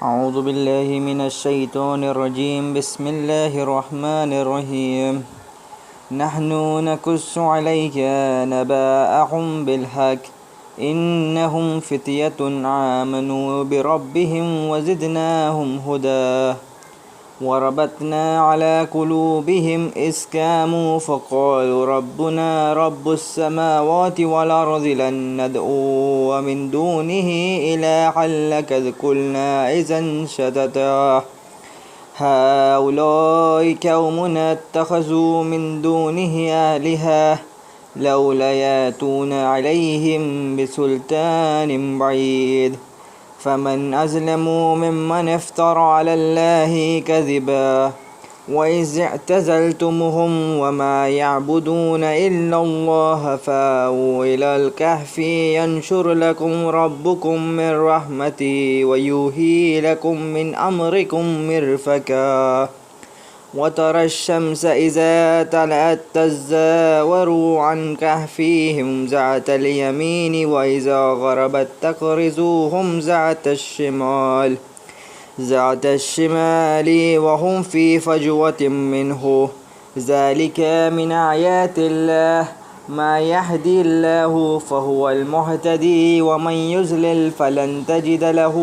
اعوذ باللہ من الشیطان الرجیم بسم اللہ الرحمن الرحیم نحن نقص علیک نبأهم بالحق انہم فتیۃ آمنوا بربہم وزدناہم ہدی وربطنا على قلوبهم إذ قاموا فقالوا ربنا رب السماوات والأرض لن ندعو من دونه إلها لقد قلنا إذا شططا هؤلاء قومنا اتخذوا من دونه آلهة لولا يأتون عليهم بسلطان بعيد فمن أظلم ممن افترى على الله كذبا وإذ اعتزلتموهم وما يعبدون إلا الله فأووا إلى الكهف ينشر لكم ربكم من رحمته ويهيئ لكم من أمركم مرفقا وترى الشمس إذا طلعت تزاور عن كهفهم ذات اليمين وإذا غربت تقرضهم ذات الشمال وهم في فجوة منه ذلك من آيات الله ما يهدي الله فهو المهتدي ومن يضلل فلن تجد له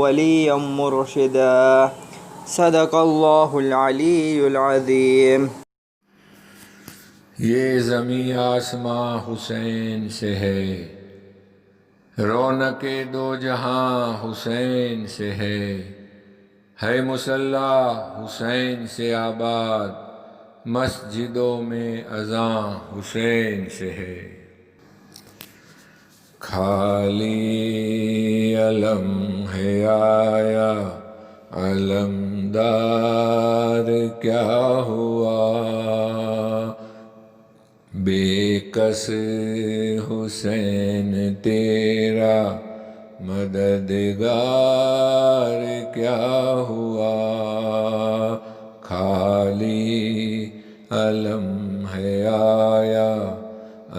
وليا مرشدا صدق اللہ العلی العظیم۔ یہ زمیں آسماں حسین سے ہے، رونق دو جہاں حسین سے ہے مصلی حسین سے آباد، مسجدوں میں اذاں حسین سے ہے۔ خالی علم ہے آیا علمدار کیا ہوا، بے کس حسین تیرا مددگار کیا ہوا، خالی علم ہے آیا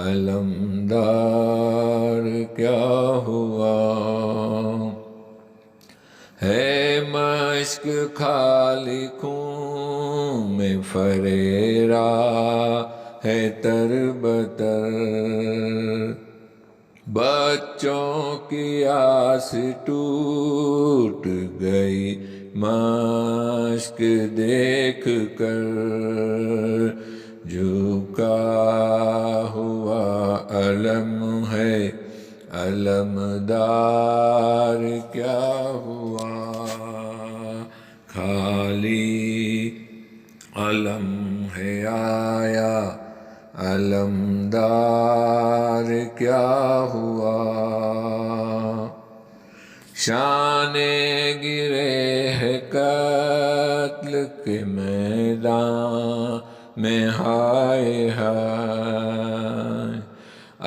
علمدار کیا ہوا، ہے مشک خالقوں میں فریرا ہے تر بتر، بچوں کی آس ٹوٹ گئی مشک دیکھ کر، جھکا ہوا علم ہے علمدار کیا ہوا، خالی علم ہے آیا علمدار کیا ہوا، شان گرے ہے قتل کے میدان میں ہائے ہائے،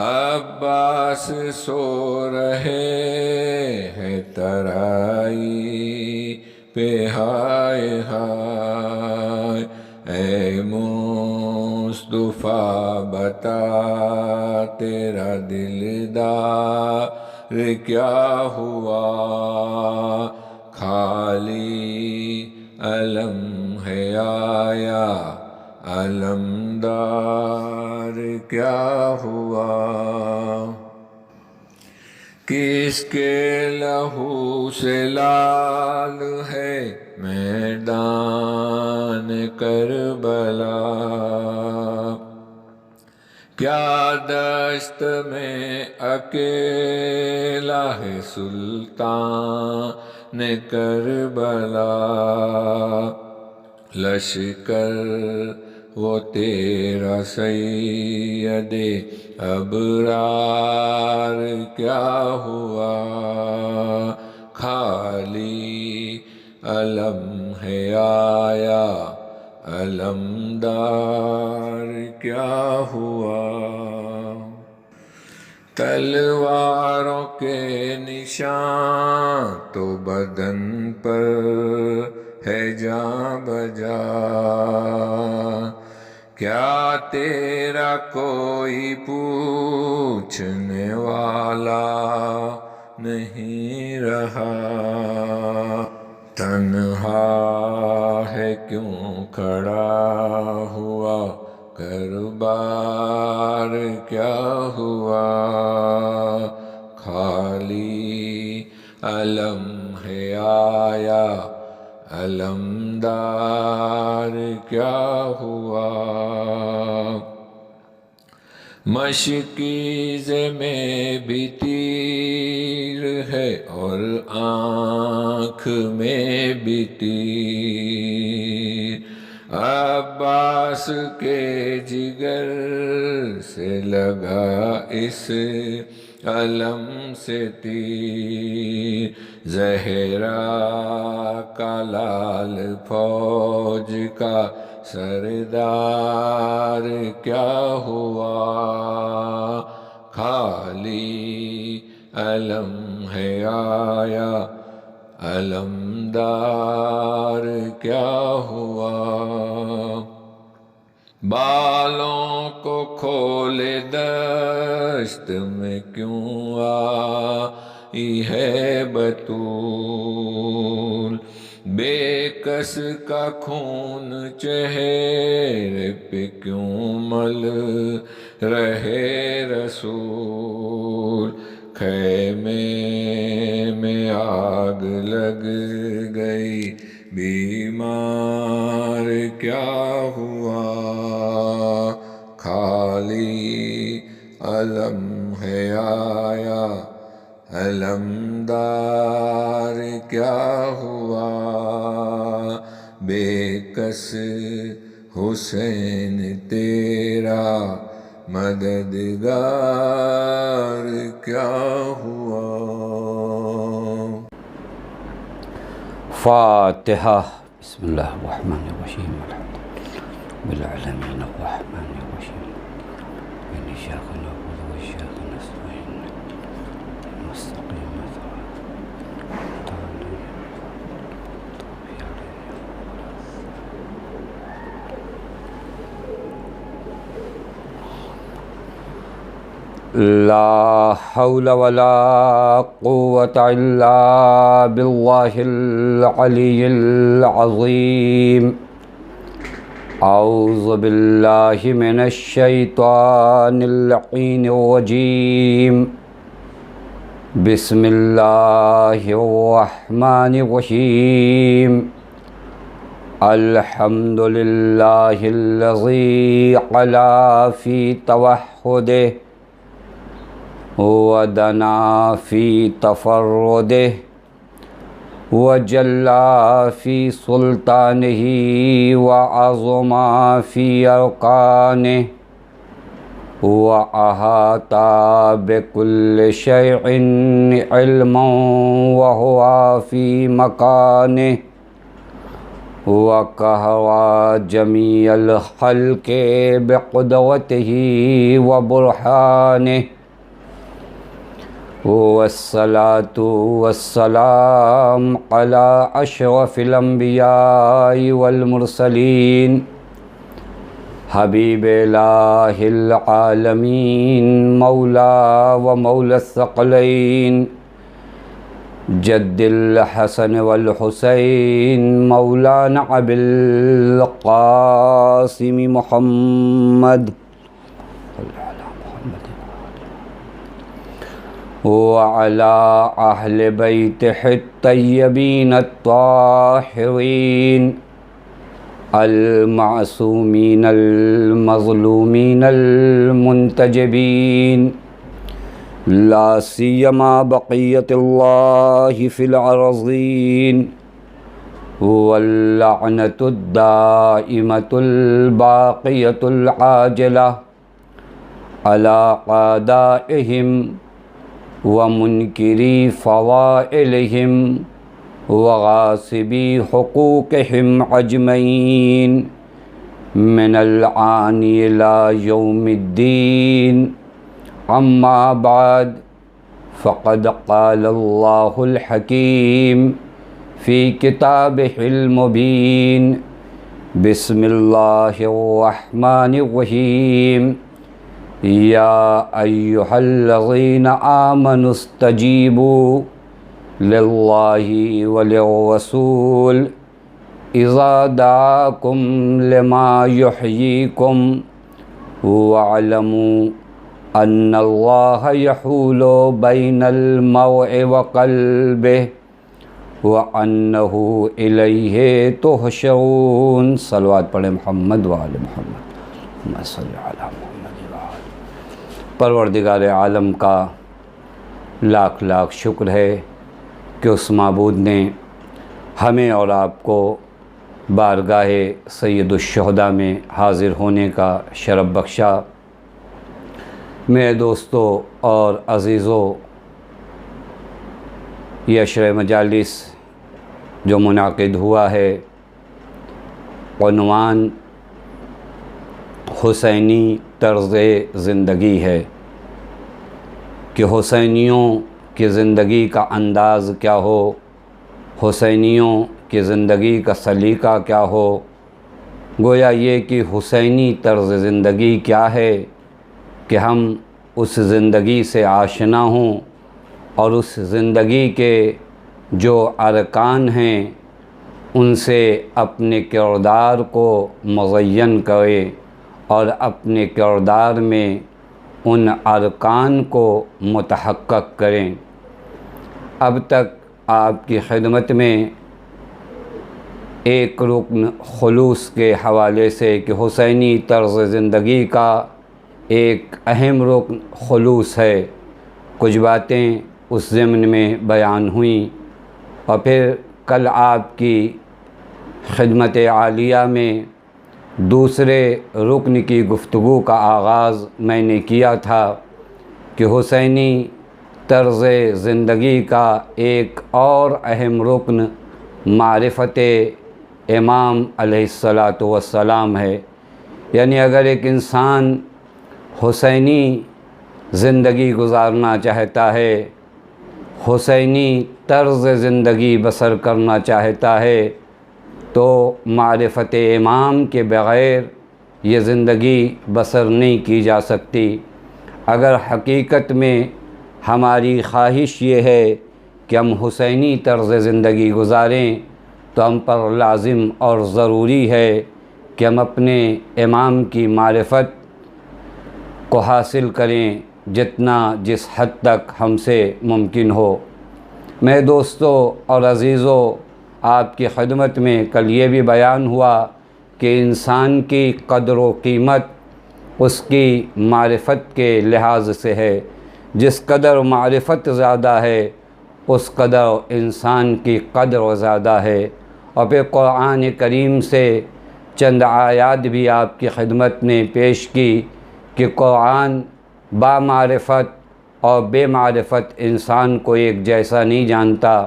عباس سو رہے ہیں ترائی پہ ہائے ہائے، اے مصطفیٰ بتا تیرا دلدار کیا ہوا، خالی علم ہے آیا علمدار کیا ہوا، کس کے لہو سے لال ہے میدان کربلا، کیا دشت میں اکیلا ہے سلطان کربلا، لشکر وہ تیرا سید ابرار کیا ہوا، خالی علم ہے آیا علمدار کیا ہوا، تلواروں کے نشان تو بدن پر ہے جاں بجا، کیا تیرا کوئی پوچھنے والا نہیں رہا؟ تنہا ہے کیوں کھڑا ہوا، کاروبار کیا ہوا؟ خالی علم ہے آیا، علمدار کیا ہوا؟ مشکیز میں بھی تیر ہے اور آنکھ میں بھی تیر، عباس کے جگر سے لگا اس علم سے تیر، زہرا کا لال فوج کا سردار کیا ہوا؟ خالی علم ہے آیا، علمدار کیا ہوا؟ بالوں کو کھولے دشت میں کیوں آئی ہے بطول، بے کس کا خون چہرے پہ کیوں مل رہے رسول، خیمے میں آگ لگ گئی، بیمار کیا ہوا؟ خالی علم ہے آیا، علمدار کیا ہوا؟ بے کس حسین تیرا مددگار کیا ہوا؟ فاتحہ۔ بسم اللہ الرحمن الرحیم، الحمد للہ رب العالمین الرحمن الرحیم، ایاک نعبد و ایاک نستعین، اهدنا المستقیم صراط الذین لا حول ولا قوة إلا بالله العلي العظيم. أعوذ بالله من الشيطان اللعين الرجيم. بسم الله الرحمن الرحيم. الحمد لله الذي علا في توحده ودنا في تفرده وجلى في سلطانه وعظم في أركانه وأحاط بكل شيء علما وهو في مكانه وقهر جميع الخلق بقدرته وبرهانه. والصلاة والسلام على أشرف الأنبياء والمرسلين حبيب إله العالمين مولى ومولى الثقلين جد الحسن والحسين مولانا أبي القاسم محمد وعلى أهل بيته الطيبين الطاهرين المعصومين المظلومين المنتجبين، لا سيما بقية الله في الأرضين، واللعنة الدائمة الباقية العاجلة على أعدائهم ومنكري فضائلهم وغاصبي حقوقهم أجمعين من الآن إلى يوم الدين. أما بعد، فقد قال الله الحكيم في كتابه المبين: بسم اللہ الرحمن الرحیم یا ایہا الذین آمنوا استجیبوا للہ وللرسول اذا دعاکم لما یحییکم واعلموا ان اللہ یحول بین المرء وقلبہ وَأَنَّهُ إِلَيْهِ تُحْشَرُونَ۔ صلوات پڑھیں محمد وآل محمد، اللہم صلی علی محمد وآل۔ پروردگار عالم کا لاکھ لاکھ شکر ہے کہ اس معبود نے ہمیں اور آپ کو بارگاہ سید الشہداء میں حاضر ہونے کا شرف بخشا۔ میرے دوستو اور عزیزو، یہ عشرہ مجالس جو منعقد ہوا ہے، عنوان حسینی طرز زندگی ہے کہ حسینیوں کی زندگی کا انداز کیا ہو، حسینیوں کی زندگی کا سلیقہ کیا ہو۔ گویا یہ کہ حسینی طرز زندگی کیا ہے کہ ہم اس زندگی سے آشنا ہوں اور اس زندگی کے جو ارکان ہیں ان سے اپنے کردار کو مزین کریں اور اپنے کردار میں ان ارکان کو متحقق کریں۔ اب تک آپ کی خدمت میں ایک رکن خلوص کے حوالے سے کہ حسینی طرز زندگی کا ایک اہم رکن خلوص ہے، کچھ باتیں اس ضمن میں بیان ہوئیں، اور پھر کل آپ کی خدمت عالیہ میں دوسرے رکن کی گفتگو کا آغاز میں نے کیا تھا کہ حسینی طرز زندگی کا ایک اور اہم رکن معرفت امام علیہ السلام ہے۔ یعنی اگر ایک انسان حسینی زندگی گزارنا چاہتا ہے، حسینی طرز زندگی بسر کرنا چاہتا ہے، تو معرفت امام کے بغیر یہ زندگی بسر نہیں کی جا سکتی۔ اگر حقیقت میں ہماری خواہش یہ ہے کہ ہم حسینی طرز زندگی گزاریں تو ہم پر لازم اور ضروری ہے کہ ہم اپنے امام کی معرفت کو حاصل کریں جتنا جس حد تک ہم سے ممکن ہو۔ میرے دوستو اور عزیزو، آپ کی خدمت میں کل یہ بھی بیان ہوا کہ انسان کی قدر و قیمت اس کی معرفت کے لحاظ سے ہے۔ جس قدر معرفت زیادہ ہے اس قدر انسان کی قدر زیادہ ہے۔ اور پھر قرآن کریم سے چند آیات بھی آپ کی خدمت میں پیش کی کہ قرآن با معرفت اور بے معرفت انسان کو ایک جیسا نہیں جانتا۔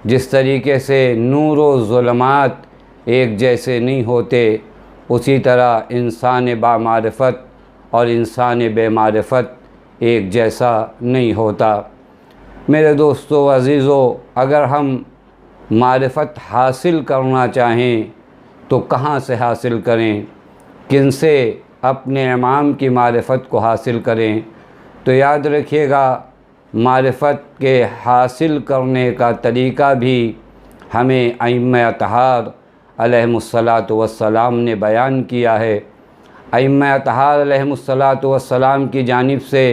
جس طریقے سے نور و ظلمات ایک جیسے نہیں ہوتے، اسی طرح انسان با معرفت اور انسان بے معرفت ایک جیسا نہیں ہوتا۔ میرے دوستو عزیزو، اگر ہم معرفت حاصل کرنا چاہیں تو کہاں سے حاصل کریں، کن سے اپنے امام کی معرفت کو حاصل کریں؟ تو یاد رکھیے گا، معرفت کے حاصل کرنے کا طریقہ بھی ہمیں ائمہ اطہار علیہم الصلاۃ نے بیان کیا ہے۔ ائمہ اطہار علیہم الصلاۃ کی جانب سے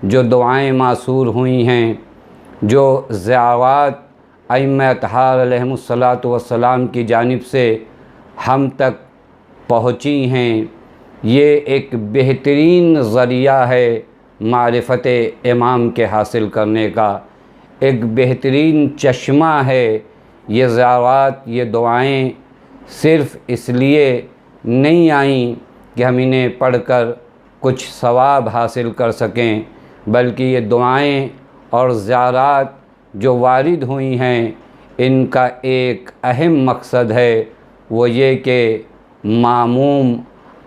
جو دعائیں ماثور ہوئی ہیں، جو زیارات ائمہ اطہار علیہم الصلاۃ کی جانب سے ہم تک پہنچی ہیں، یہ ایک بہترین ذریعہ ہے معرفت امام کے حاصل کرنے کا، ایک بہترین چشمہ ہے۔ یہ زیارات، یہ دعائیں صرف اس لیے نہیں آئیں کہ ہم انہیں پڑھ کر کچھ ثواب حاصل کر سکیں، بلکہ یہ دعائیں اور زیارات جو وارد ہوئی ہیں، ان کا ایک اہم مقصد ہے، وہ یہ کہ ماموم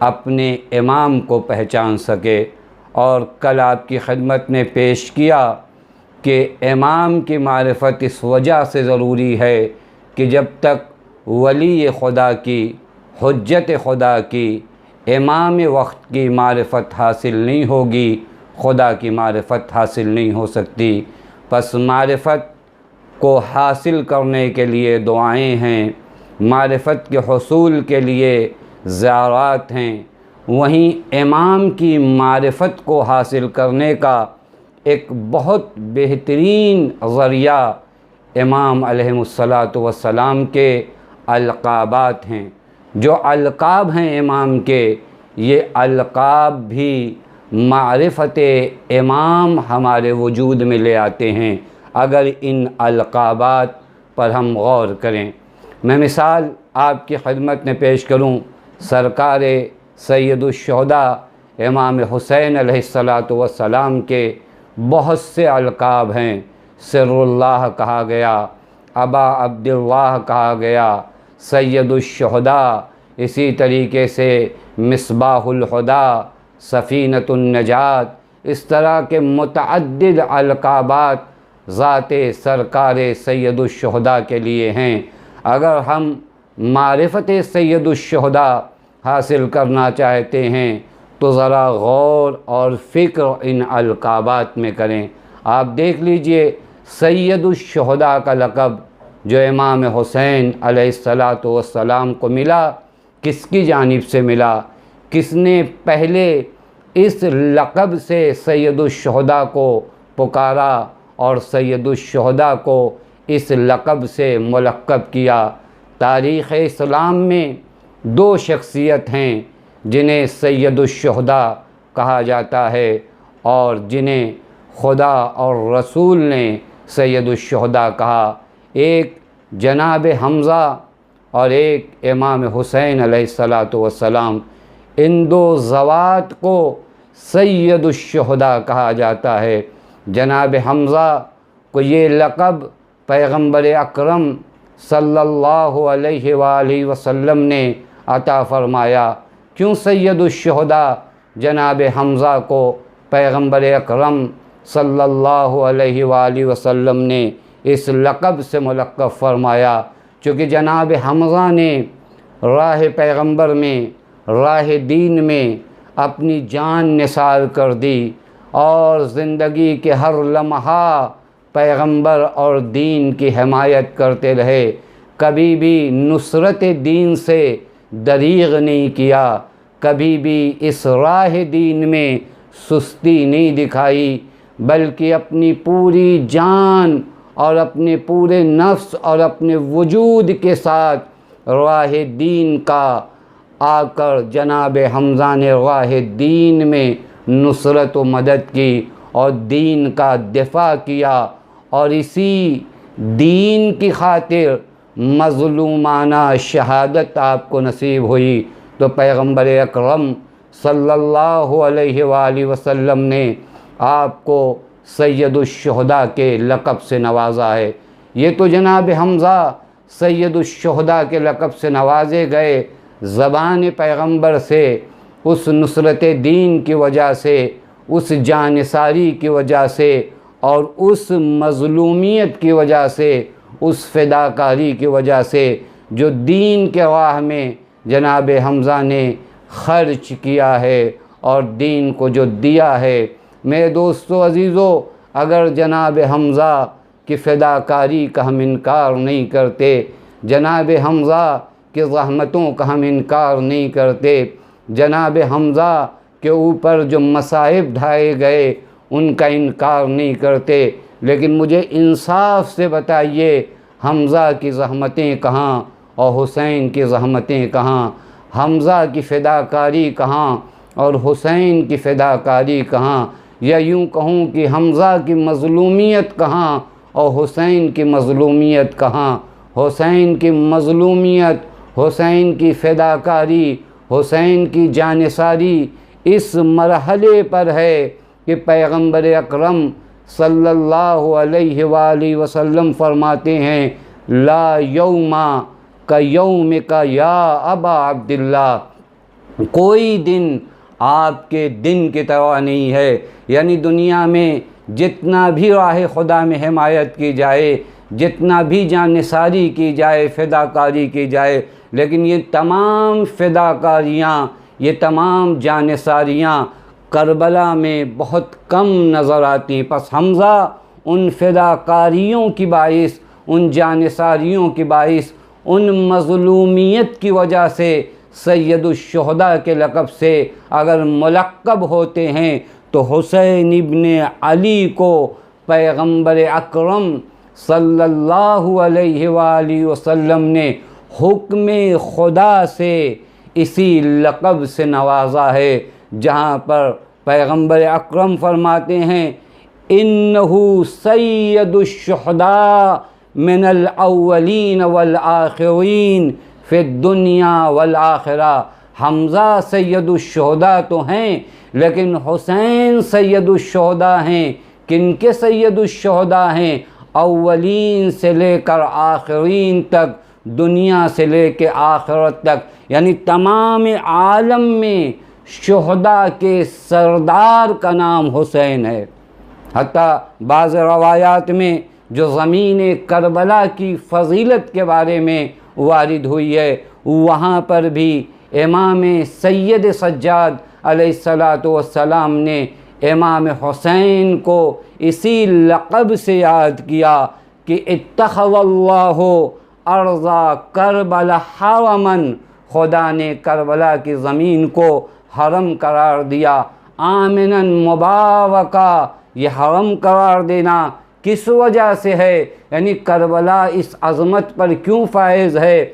اپنے امام کو پہچان سکے۔ اور کل آپ کی خدمت میں پیش کیا کہ امام کی معرفت اس وجہ سے ضروری ہے کہ جب تک ولی خدا کی حجت خدا کی، امام وقت کی معرفت حاصل نہیں ہوگی، خدا کی معرفت حاصل نہیں ہو سکتی۔ پس معرفت کو حاصل کرنے کے لیے دعائیں ہیں، معرفت کے حصول کے لیے زیارات ہیں، وہیں امام کی معرفت کو حاصل کرنے کا ایک بہت بہترین ذریعہ امام علیہ السلام کے القابات ہیں۔ جو القاب ہیں امام کے، یہ القاب بھی معرفت امام ہمارے وجود میں لے آتے ہیں اگر ان القابات پر ہم غور کریں۔ میں مثال آپ کی خدمت میں پیش کروں، سرکار سید الشہداء امام حسین علیہ السلام کے بہت سے القاب ہیں۔ سر اللہ کہا گیا، ابا عبداللہ کہا گیا، سید الشہداء، اسی طریقے سے مصباح الہدی، سفینۃ النجات، اس طرح کے متعدد القابات ذات سرکار سید الشہداء کے لیے ہیں۔ اگر ہم معرفت سید الشہداء حاصل کرنا چاہتے ہیں تو ذرا غور اور فکر ان القابات میں کریں۔ آپ دیکھ لیجئے سید الشہداء کا لقب جو امام حسین علیہ السلام کو ملا، کس کی جانب سے ملا؟ کس نے پہلے اس لقب سے سید الشہداء کو پکارا اور سید الشہداء کو اس لقب سے ملقب کیا؟ تاریخ اسلام میں دو شخصیت ہیں جنہیں سید الشہداء کہا جاتا ہے اور جنہیں خدا اور رسول نے سید الشہداء کہا، ایک جناب حمزہ اور ایک امام حسین علیہ السلام۔ ان دو ذوات کو سید الشہداء کہا جاتا ہے۔ جناب حمزہ کو یہ لقب پیغمبر اکرم صلی اللہ علیہ وآلہ وسلم نے عطا فرمایا۔ کیوں سید الشہداء جناب حمزہ کو پیغمبر اکرم صلی اللہ علیہ وآلہ وسلم نے اس لقب سے ملقب فرمایا؟ چونکہ جناب حمزہ نے راہ پیغمبر میں، راہ دین میں اپنی جان نثار کر دی اور زندگی کے ہر لمحہ پیغمبر اور دین کی حمایت کرتے رہے، کبھی بھی نصرت دین سے دریغ نہیں کیا، کبھی بھی اس راہ دین میں سستی نہیں دکھائی، بلکہ اپنی پوری جان اور اپنے پورے نفس اور اپنے وجود کے ساتھ راہ دین کا آ کر جناب حمزہ نے راہ دین میں نصرت و مدد کی اور دین کا دفاع کیا، اور اسی دین کی خاطر مظلومانہ شہادت آپ کو نصیب ہوئی۔ تو پیغمبر اکرم صلی اللہ علیہ وآلہ وسلم نے آپ کو سید الشہداء کے لقب سے نوازا ہے۔ یہ تو جناب حمزہ سید الشہداء کے لقب سے نوازے گئے، زبان پیغمبر سے اس نصرت دین کی وجہ سے، اس جانثاری کی وجہ سے اور اس مظلومیت کی وجہ سے، اس فداکاری کی وجہ سے جو دین کے راہ میں جناب حمزہ نے خرچ کیا ہے اور دین کو جو دیا ہے۔ میرے دوستو عزیزو، اگر جناب حمزہ کی فداکاری کا ہم انکار نہیں کرتے، جناب حمزہ کی زحمتوں کا ہم انکار نہیں کرتے، جناب حمزہ کے اوپر جو مصائب ڈھائے گئے ان کا انکار نہیں کرتے، لیکن مجھے انصاف سے بتائیے حمزہ کی زحمتیں کہاں اور حسین کی زحمتیں کہاں؟ حمزہ کی فداکاری کہاں اور حسین کی فداکاری کہاں؟ یا یوں کہوں کہ حمزہ کی مظلومیت کہاں اور حسین کی مظلومیت کہاں؟ حسین کی مظلومیت، حسین کی فداکاری، حسین کی جانثاری اس مرحلے پر ہے کہ پیغمبر اکرم صلی اللہ علیہ وآلہ وسلم فرماتے ہیں لا یوم کا یوم کا یا ابا عبداللہ، کوئی دن آپ کے دن کی طرح نہیں ہے۔ یعنی دنیا میں جتنا بھی راہ خدا میں حمایت کی جائے، جتنا بھی جانثاری کی جائے، فداکاری کی جائے، لیکن یہ تمام فداکاریاں، یہ تمام جانثاریاں کربلا میں بہت کم نظر آتی ہیں۔ پس حمزہ ان فداکاریوں کی باعث، ان جانثاریوں کی باعث، ان مظلومیت کی وجہ سے سید الشہداء کے لقب سے اگر ملقب ہوتے ہیں تو حسین ابن علی کو پیغمبر اکرم صلی اللہ علیہ وآلہ وسلم نے حکم خدا سے اسی لقب سے نوازا ہے، جہاں پر پیغمبر اکرم فرماتے ہیں انہو سید الشہداء من الاولین والآخرین فی الدنیا والآخرہ۔ حمزہ سید الشہداء تو ہیں، لیکن حسین سید الشہداء ہیں۔ کن کے سید الشہداء ہیں؟ اولین سے لے کر آخرین تک، دنیا سے لے کے آخرت تک، یعنی تمام عالم میں شہداء کے سردار کا نام حسین ہے۔ حتیٰ بعض روایات میں جو زمین کربلا کی فضیلت کے بارے میں وارد ہوئی ہے، وہاں پر بھی امام سید سجاد علیہ السلام نے امام حسین کو اسی لقب سے یاد کیا کہ اتخذ اللہ ارضا کربلا حرما، خدا نے کربلا کی زمین کو حرم قرار دیا۔ آمنا مبارکا، یہ حرم قرار دینا کس وجہ سے ہے؟ یعنی کربلا اس عظمت پر کیوں فائز ہے؟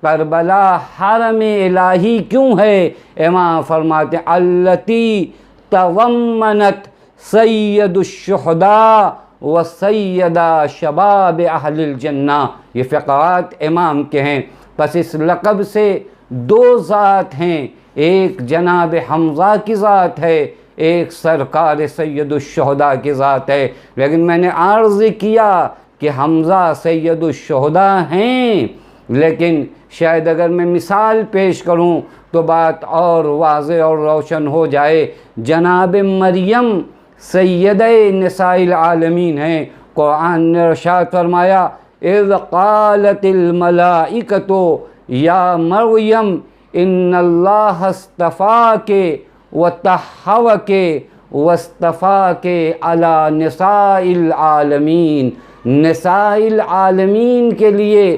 کربلا حرم الہی کیوں ہے؟ امام فرماتے ہیں التی تضمنت سید الشہداء و سیدہ شباب اہل الجنہ۔ یہ فقرات امام کے ہیں۔ پس اس لقب سے دو ذات ہیں، ایک جناب حمزہ کی ذات ہے، ایک سرکار سید الشہداء کی ذات ہے۔ لیکن میں نے عرض کیا کہ حمزہ سید الشہداء ہیں، لیکن شاید اگر میں مثال پیش کروں تو بات اور واضح اور روشن ہو جائے۔ جناب مریم سیدہ نساء العالمین ہیں۔ قرآن نے ارشاد فرمایا اذ قالت الملائکۃ یا مریم ان اللہ اصطفاک وطہرک واصطفاک علی نساء العالمین۔ نساء العالمین کے لیے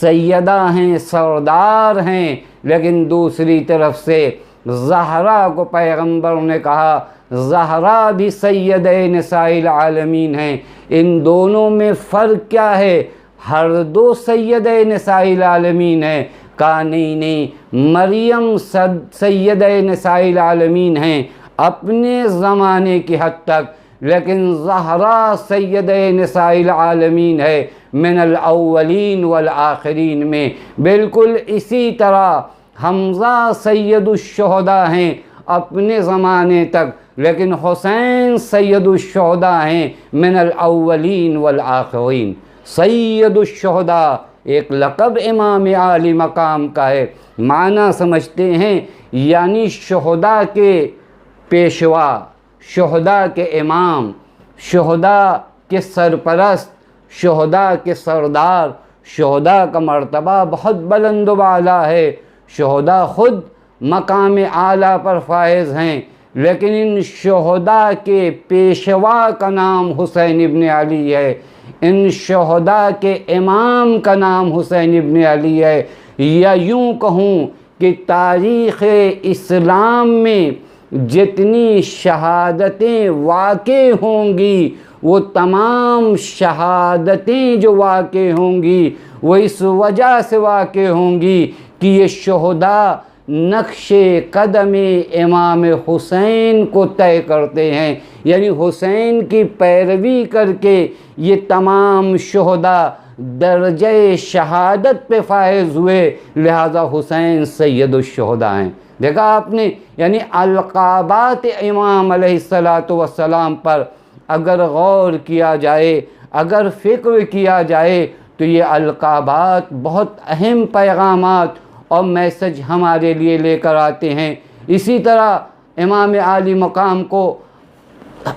سیدہ ہیں، سردار ہیں، لیکن دوسری طرف سے زہرا کو پیغمبر نے کہا زہرا بھی سیدہ نساء العالمین ہیں۔ ان دونوں میں فرق کیا ہے؟ ہر دو سیدہ نساء العالمین ہیں۔ کہا نہیں، مریم سیدہ نساء العالمین ہیں اپنے زمانے کی حد تک، لیکن زہرا سیدہ نساء العالمین ہے من الاولین والآخرین میں۔ بالکل اسی طرح حمزہ سید الشہداء ہیں اپنے زمانے تک، لیکن حسین سید الشہداء ہیں من الاولین والآخرین۔ سید الشہداء ایک لقب امام عالی مقام کا ہے، معنی سمجھتے ہیں یعنی شہداء کے پیشوا، شہداء کے امام، شہداء کے سرپرست، شہداء کے سردار۔ شہداء کا مرتبہ بہت بلند و بالا ہے، شہداء خود مقام اعلیٰ پر فائز ہیں، لیکن ان شہداء کے پیشوا کا نام حسین ابن علی ہے، ان شہداء کے امام کا نام حسین ابن علی ہے۔ یا یوں کہوں کہ تاریخ اسلام میں جتنی شہادتیں واقع ہوں گی، وہ تمام شہادتیں جو واقع ہوں گی وہ اس وجہ سے واقع ہوں گی کہ یہ شہداء نقش قدم امام حسین کو طے کرتے ہیں، یعنی حسین کی پیروی کر کے یہ تمام شہداء درجہ شہادت پہ فائز ہوئے، لہذا حسین سید الشہداء ہیں۔ دیکھا آپ نے، یعنی القابات امام علیہ السلام پر اگر غور کیا جائے، اگر فکر کیا جائے تو یہ القابات بہت اہم پیغامات اور میسج ہمارے لیے لے کر آتے ہیں۔ اسی طرح امام عالی مقام کو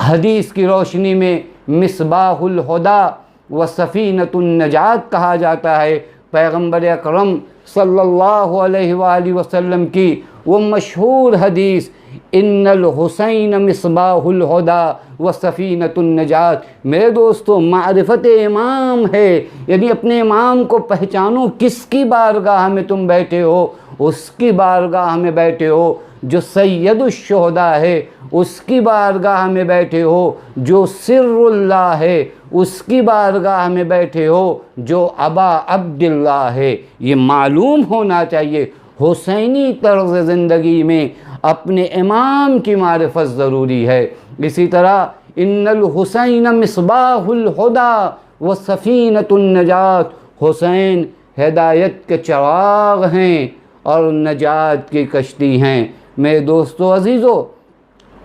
حدیث کی روشنی میں مصباح الہدیٰ و سفینۃ النجات کہا جاتا ہے۔ پیغمبر اکرم صلی اللہ علیہ وآلہ وسلم کی وہ مشہور حدیث ان الحسین مصباح الہدی و سفینۃ النجات، میرے دوستو معرفت امام ہے، یعنی اپنے امام کو پہچانو، کس کی بارگاہ میں تم بیٹھے ہو؟ اس کی بارگاہ میں بیٹھے ہو جو سید الشہداء ہے، اس کی بارگاہ میں بیٹھے ہو جو سر اللہ ہے، اس کی بارگاہ میں بیٹھے ہو جو ابا عبداللہ ہے۔ یہ معلوم ہونا چاہیے، حسینی طرز زندگی میں اپنے امام کی معرفت ضروری ہے۔ اسی طرح ان الحسین مصباح الہدی و سفینۃ النجات، حسین ہدایت کے چراغ ہیں اور نجات کی کشتی ہیں۔ میرے دوستو عزیزو،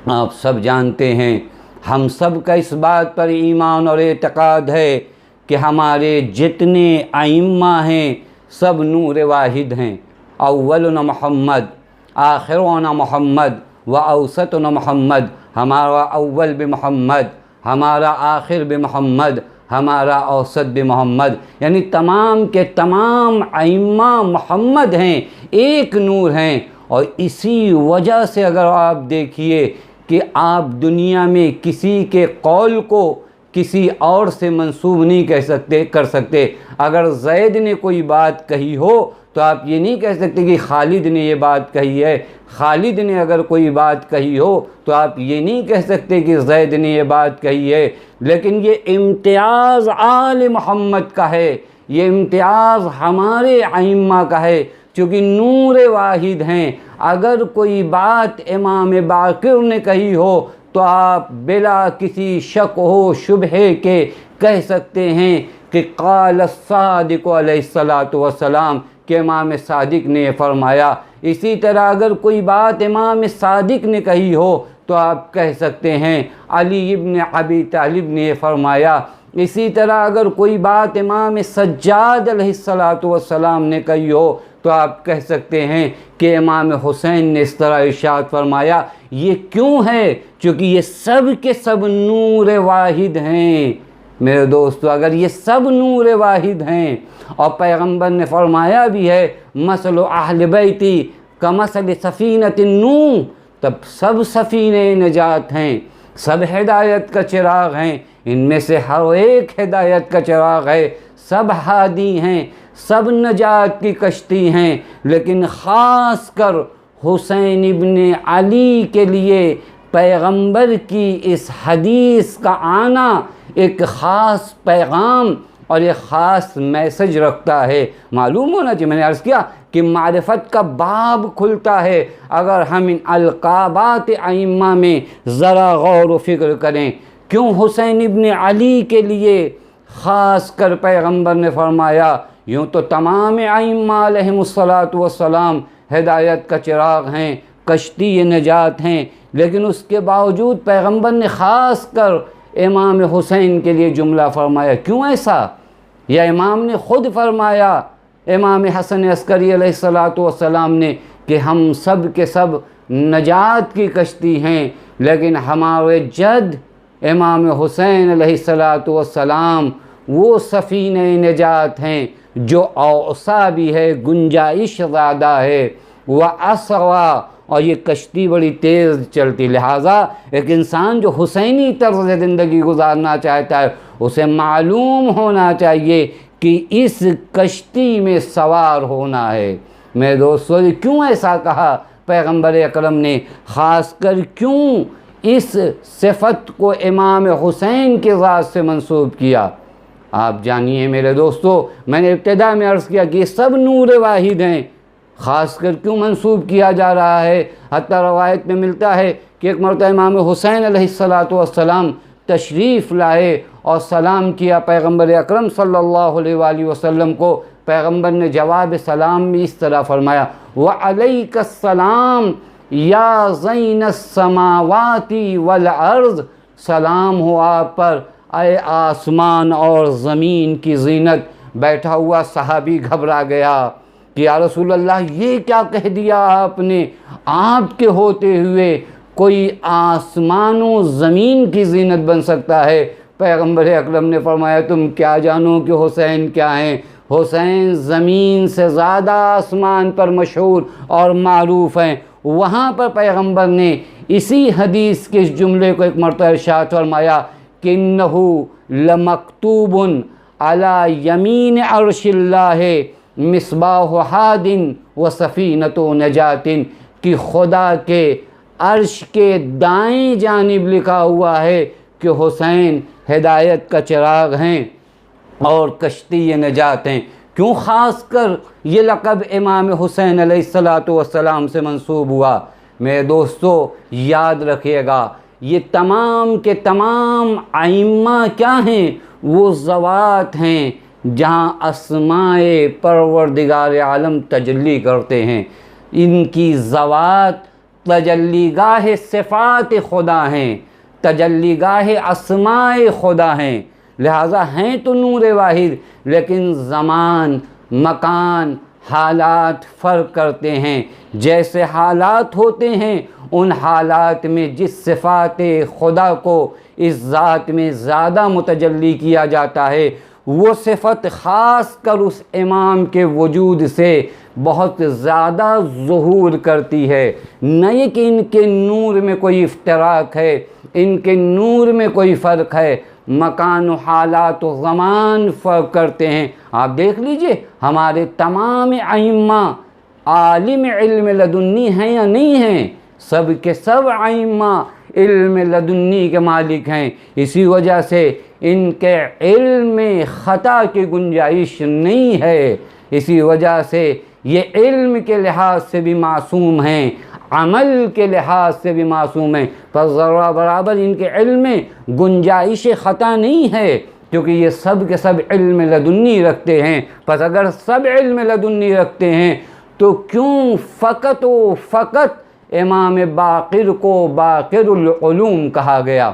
آپ سب جانتے ہیں، ہم سب کا اس بات پر ایمان اور اعتقاد ہے کہ ہمارے جتنے ائمہ ہیں سب نور واحد ہیں۔ اولنا محمد، آخرنا محمد و اوسطنا محمد، ہمارا اول بھی محمد، ہمارا آخر بھی محمد، ہمارا اوسط بھی محمد، یعنی تمام کے تمام ائمہ محمد ہیں، ایک نور ہیں۔ اور اسی وجہ سے اگر آپ دیکھیے کہ آپ دنیا میں کسی کے قول کو کسی اور سے منسوب نہیں کر سکتے۔ اگر زید نے کوئی بات کہی ہو تو آپ یہ نہیں کہہ سکتے کہ خالد نے یہ بات کہی ہے، خالد نے اگر کوئی بات کہی ہو تو آپ یہ نہیں کہہ سکتے کہ زید نے یہ بات کہی ہے۔ لیکن یہ امتیاز آل محمد کا ہے، یہ امتیاز ہمارے ائمہ کا ہے، چونکہ نور واحد ہیں۔ اگر کوئی بات امام باقر نے کہی ہو تو آپ بلا کسی شک و شبہے کے کہہ سکتے ہیں کہ قال الصادق علیہ الصلاۃ والسلام، کہ امام صادق نے فرمایا۔ اسی طرح اگر کوئی بات امام صادق نے کہی ہو تو آپ کہہ سکتے ہیں علی ابن ابی طالب نے فرمایا۔ اسی طرح اگر کوئی بات امام سجاد علیہ الصلاۃ والسلام نے کہی ہو تو آپ کہہ سکتے ہیں کہ امام حسین نے اس طرح ارشاد فرمایا۔ یہ کیوں ہے؟ چونکہ یہ سب کے سب نور واحد ہیں۔ میرے دوستو، اگر یہ سب نور واحد ہیں اور پیغمبر نے فرمایا بھی ہے مثل اہل بیتی کمثل سفینۃ النوح، تب سب سفینہ نجات ہیں، سب ہدایت کا چراغ ہیں، ان میں سے ہر ایک ہدایت کا چراغ ہے، سب ہادی ہیں، سب نجات کی کشتی ہیں۔ لیکن خاص کر حسین ابن علی کے لیے پیغمبر کی اس حدیث کا آنا ایک خاص پیغام اور ایک خاص میسج رکھتا ہے۔ معلوم ہونا چاہیے، میں نے عرض کیا کہ معرفت کا باب کھلتا ہے اگر ہم ان القابات ائمہ میں ذرا غور و فکر کریں۔ کیوں حسین ابن علی کے لیے خاص کر پیغمبر نے فرمایا؟ یوں تو تمام ائمہ علیہم الصلاۃ والسلام ہدایت کا چراغ ہیں، کشتی نجات ہیں، لیکن اس کے باوجود پیغمبر نے خاص کر امام حسین کے لیے جملہ فرمایا۔ کیوں ایسا؟ یا امام نے خود فرمایا، امام حسن عسکری علیہ الصلاۃ والسلام نے، کہ ہم سب کے سب نجات کی کشتی ہیں، لیکن ہمارے جد امام حسین علیہ الصلاۃ والسلام وہ سفینہ نجات ہیں جو اوسع بھی ہے، گنجائش زیادہ ہے، وہ اسوا، اور یہ کشتی بڑی تیز چلتی۔ لہٰذا ایک انسان جو حسینی طرز زندگی گزارنا چاہتا ہے اسے معلوم ہونا چاہیے کہ اس کشتی میں سوار ہونا ہے۔ میرے دوستو، کیوں ایسا کہا پیغمبر اکرم نے؟ خاص کر کیوں اس صفت کو امام حسین کے ذات سے منسوب کیا؟ آپ جانیے میرے دوستو، میں نے ابتدا میں عرض کیا کہ یہ سب نور واحد ہیں، خاص کر کیوں منسوب کیا جا رہا ہے؟ حتیٰ روایت میں ملتا ہے کہ ایک مرتبہ امام حسین علیہ الصلاۃ والسلام تشریف لائے اور سلام کیا پیغمبر اکرم صلی اللہ علیہ وآلہ وسلم کو۔ پیغمبر نے جواب سلام میں اس طرح فرمایا، وعلیک السلام یا زین السماوات والارض، سلام ہو آپ پر اے آسمان اور زمین کی زینت۔ بیٹھا ہوا صحابی گھبرا گیا کہ یا رسول اللہ، یہ کیا کہہ دیا آپ نے؟ آپ کے ہوتے ہوئے کوئی آسمان و زمین کی زینت بن سکتا ہے؟ پیغمبر اکرم نے فرمایا تم کیا جانو کہ حسین کیا ہیں؟ حسین زمین سے زیادہ آسمان پر مشہور اور معروف ہیں۔ وہاں پر پیغمبر نے اسی حدیث کے اس جملے کو ایک مرتبہ ارشاد فرمایا کہ انہو لمکتوب علی یمین عرش اللہ مصباح ہاد و سفینۃ نجات، کہ خدا کے عرش کے دائیں جانب لکھا ہوا ہے کہ حسین ہدایت کا چراغ ہیں اور کشتی نجات ہیں۔ کیوں خاص کر یہ لقب امام حسین علیہ السلام سے منسوب ہوا؟ میرے دوستو یاد رکھیے گا، یہ تمام کے تمام ائمہ کیا ہیں؟ وہ ذوات ہیں جہاں اسماء پروردگار عالم تجلی کرتے ہیں۔ ان کی ذوات تجلی گاہ صفات خدا ہیں، تجلی گاہ اسماء خدا ہیں، لہٰذا ہیں تو نور واحد، لیکن زمان، مکان، حالات فرق کرتے ہیں۔ جیسے حالات ہوتے ہیں ان حالات میں جس صفات خدا کو اس ذات میں زیادہ متجلی کیا جاتا ہے، وہ صفت خاص کر اس امام کے وجود سے بہت زیادہ ظہور کرتی ہے۔ نہ یہ کہ ان کے نور میں کوئی افتراق ہے، ان کے نور میں کوئی فرق ہے، مکان و حالات و زمان فرق کرتے ہیں۔ آپ دیکھ لیجئے ہمارے تمام ائمہ عالم علم لدنی ہیں یا نہیں ہیں؟ سب کے سب ائمہ علم لدنی کے مالک ہیں۔ اسی وجہ سے ان کے علم میں خطا کی گنجائش نہیں ہے، اسی وجہ سے یہ علم کے لحاظ سے بھی معصوم ہیں، عمل کے لحاظ سے بھی معصوم ہیں، پر ذرہ برابر ان کے علم میں گنجائش خطا نہیں ہے، کیونکہ یہ سب کے سب علم لدنی رکھتے ہیں۔ پس اگر سب علم لدنی رکھتے ہیں تو کیوں فقط و فقط امام باقر کو باقر العلوم کہا گیا؟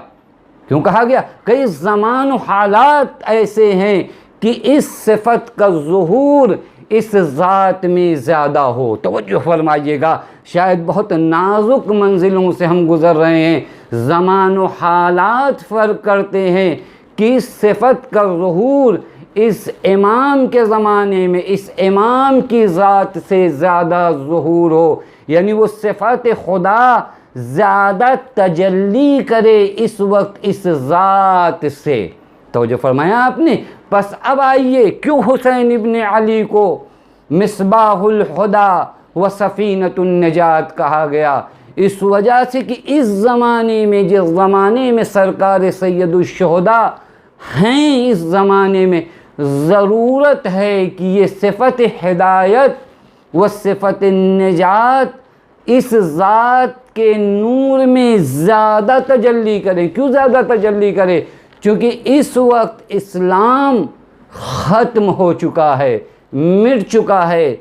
کیوں کہا گیا؟ کئی زمان و حالات ایسے ہیں کہ اس صفت کا ظہور اس ذات میں زیادہ ہو۔ توجہ فرمائیے گا، شاید بہت نازک منزلوں سے ہم گزر رہے ہیں، زمان و حالات فرق کرتے ہیں کہ اس صفت کا ظہور اس امام کے زمانے میں اس امام کی ذات سے زیادہ ظہور ہو، یعنی وہ صفات خدا زیادہ تجلی کرے اس وقت اس ذات سے۔ توجہ فرمایا آپ نے؟ پس اب آئیے، کیوں حسین ابن علی کو مصباح الہدی و سفینۃ النجات کہا گیا؟ اس وجہ سے کہ اس زمانے میں، جس زمانے میں سرکار سید الشہداء ہیں، اس زمانے میں ضرورت ہے کہ یہ صفت ہدایت و صفت نجات اس ذات کے نور میں زیادہ تجلی کریں۔ کیوں زیادہ تجلی کرے؟ چونکہ اس وقت اسلام ختم ہو چکا ہے، مٹ چکا ہے،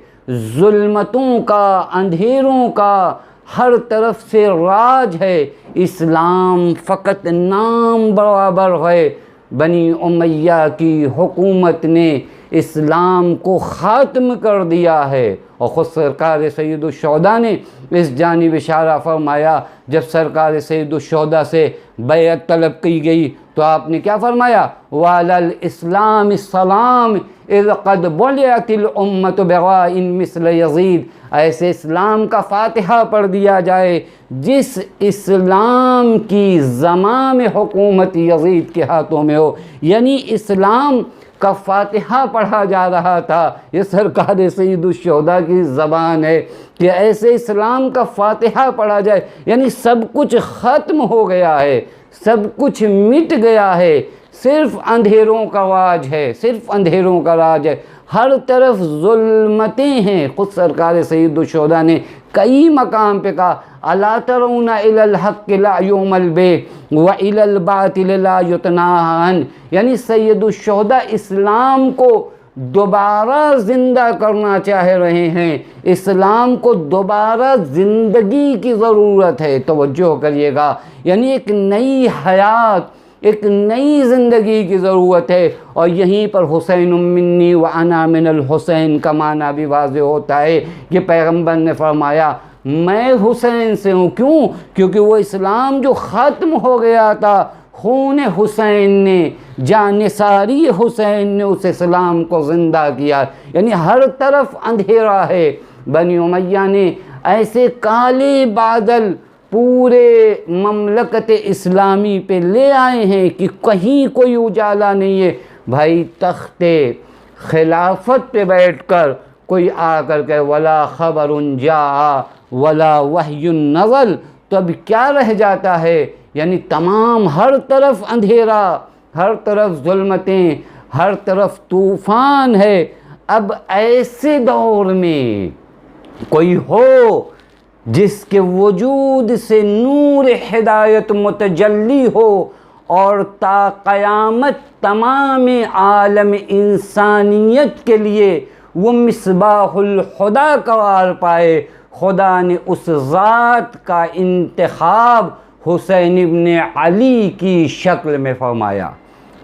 ظلمتوں کا، اندھیروں کا ہر طرف سے راج ہے، اسلام فقط نام برابر ہے۔ بنی امیہ کی حکومت نے اسلام کو ختم کر دیا ہے، اور خود سرکار سید الشہداء نے اس جانب اشارہ فرمایا۔ جب سرکار سید الشہداء سے بیعت طلب کی گئی تو آپ نے کیا فرمایا؟ وَعَلَى الْإِسْلَامِ السَّلَامِ اِذْ قَدْ بُلِعَتِ الْأُمَّةُ بِغَائٍ مِثْلَ یزید، ایسے اسلام کا فاتحہ پڑھ دیا جائے جس اسلام کی زمام حکومت یزید کے ہاتھوں میں ہو، یعنی اسلام کا فاتحہ پڑھا جا رہا تھا۔ یہ سرکار سید الشہداء کی زبان ہے کہ ایسے اسلام کا فاتحہ پڑھا جائے، یعنی سب کچھ ختم ہو گیا ہے، سب کچھ مٹ گیا ہے، صرف اندھیروں کا راج ہے، صرف اندھیروں کا راج ہے، ہر طرف ظلمتیں ہیں۔ خود سرکار سید الشہداء نے کئی مقام پہ کہا الا ترون الی الحق لا یعمل بہ والی الباطل لا یتناہی عنہ، یعنی سید الشہداء اسلام کو دوبارہ زندہ کرنا چاہ رہے ہیں، اسلام کو دوبارہ زندگی کی ضرورت ہے۔ توجہ کریے گا، یعنی ایک نئی حیات، ایک نئی زندگی کی ضرورت ہے، اور یہیں پر حسین منی وانا من الحسین کا معنی بھی واضح ہوتا ہے کہ پیغمبر نے فرمایا میں حسین سے ہوں۔ کیوں؟ کیونکہ وہ اسلام جو ختم ہو گیا تھا خون حسین نے، جانثاری حسین نے اس اسلام کو زندہ کیا. یعنی ہر طرف اندھیرا ہے. بنی امیہ نے ایسے کالے بادل پورے مملکت اسلامی پہ لے آئے ہیں کہ کہیں کوئی اجالا نہیں ہے. بھائی تخت خلافت پہ بیٹھ کر کوئی آ کر کہ ولا خبر جاء ولا وحی نزل، تو اب کیا رہ جاتا ہے؟ یعنی تمام ہر طرف اندھیرا، ہر طرف ظلمتیں، ہر طرف طوفان ہے. اب ایسے دور میں کوئی ہو جس کے وجود سے نور ہدایت متجلی ہو اور تا قیامت تمام عالم انسانیت کے لیے وہ مصباح الہدیٰ قرار پائے، خدا نے اس ذات کا انتخاب حسین ابن علی کی شکل میں فرمایا.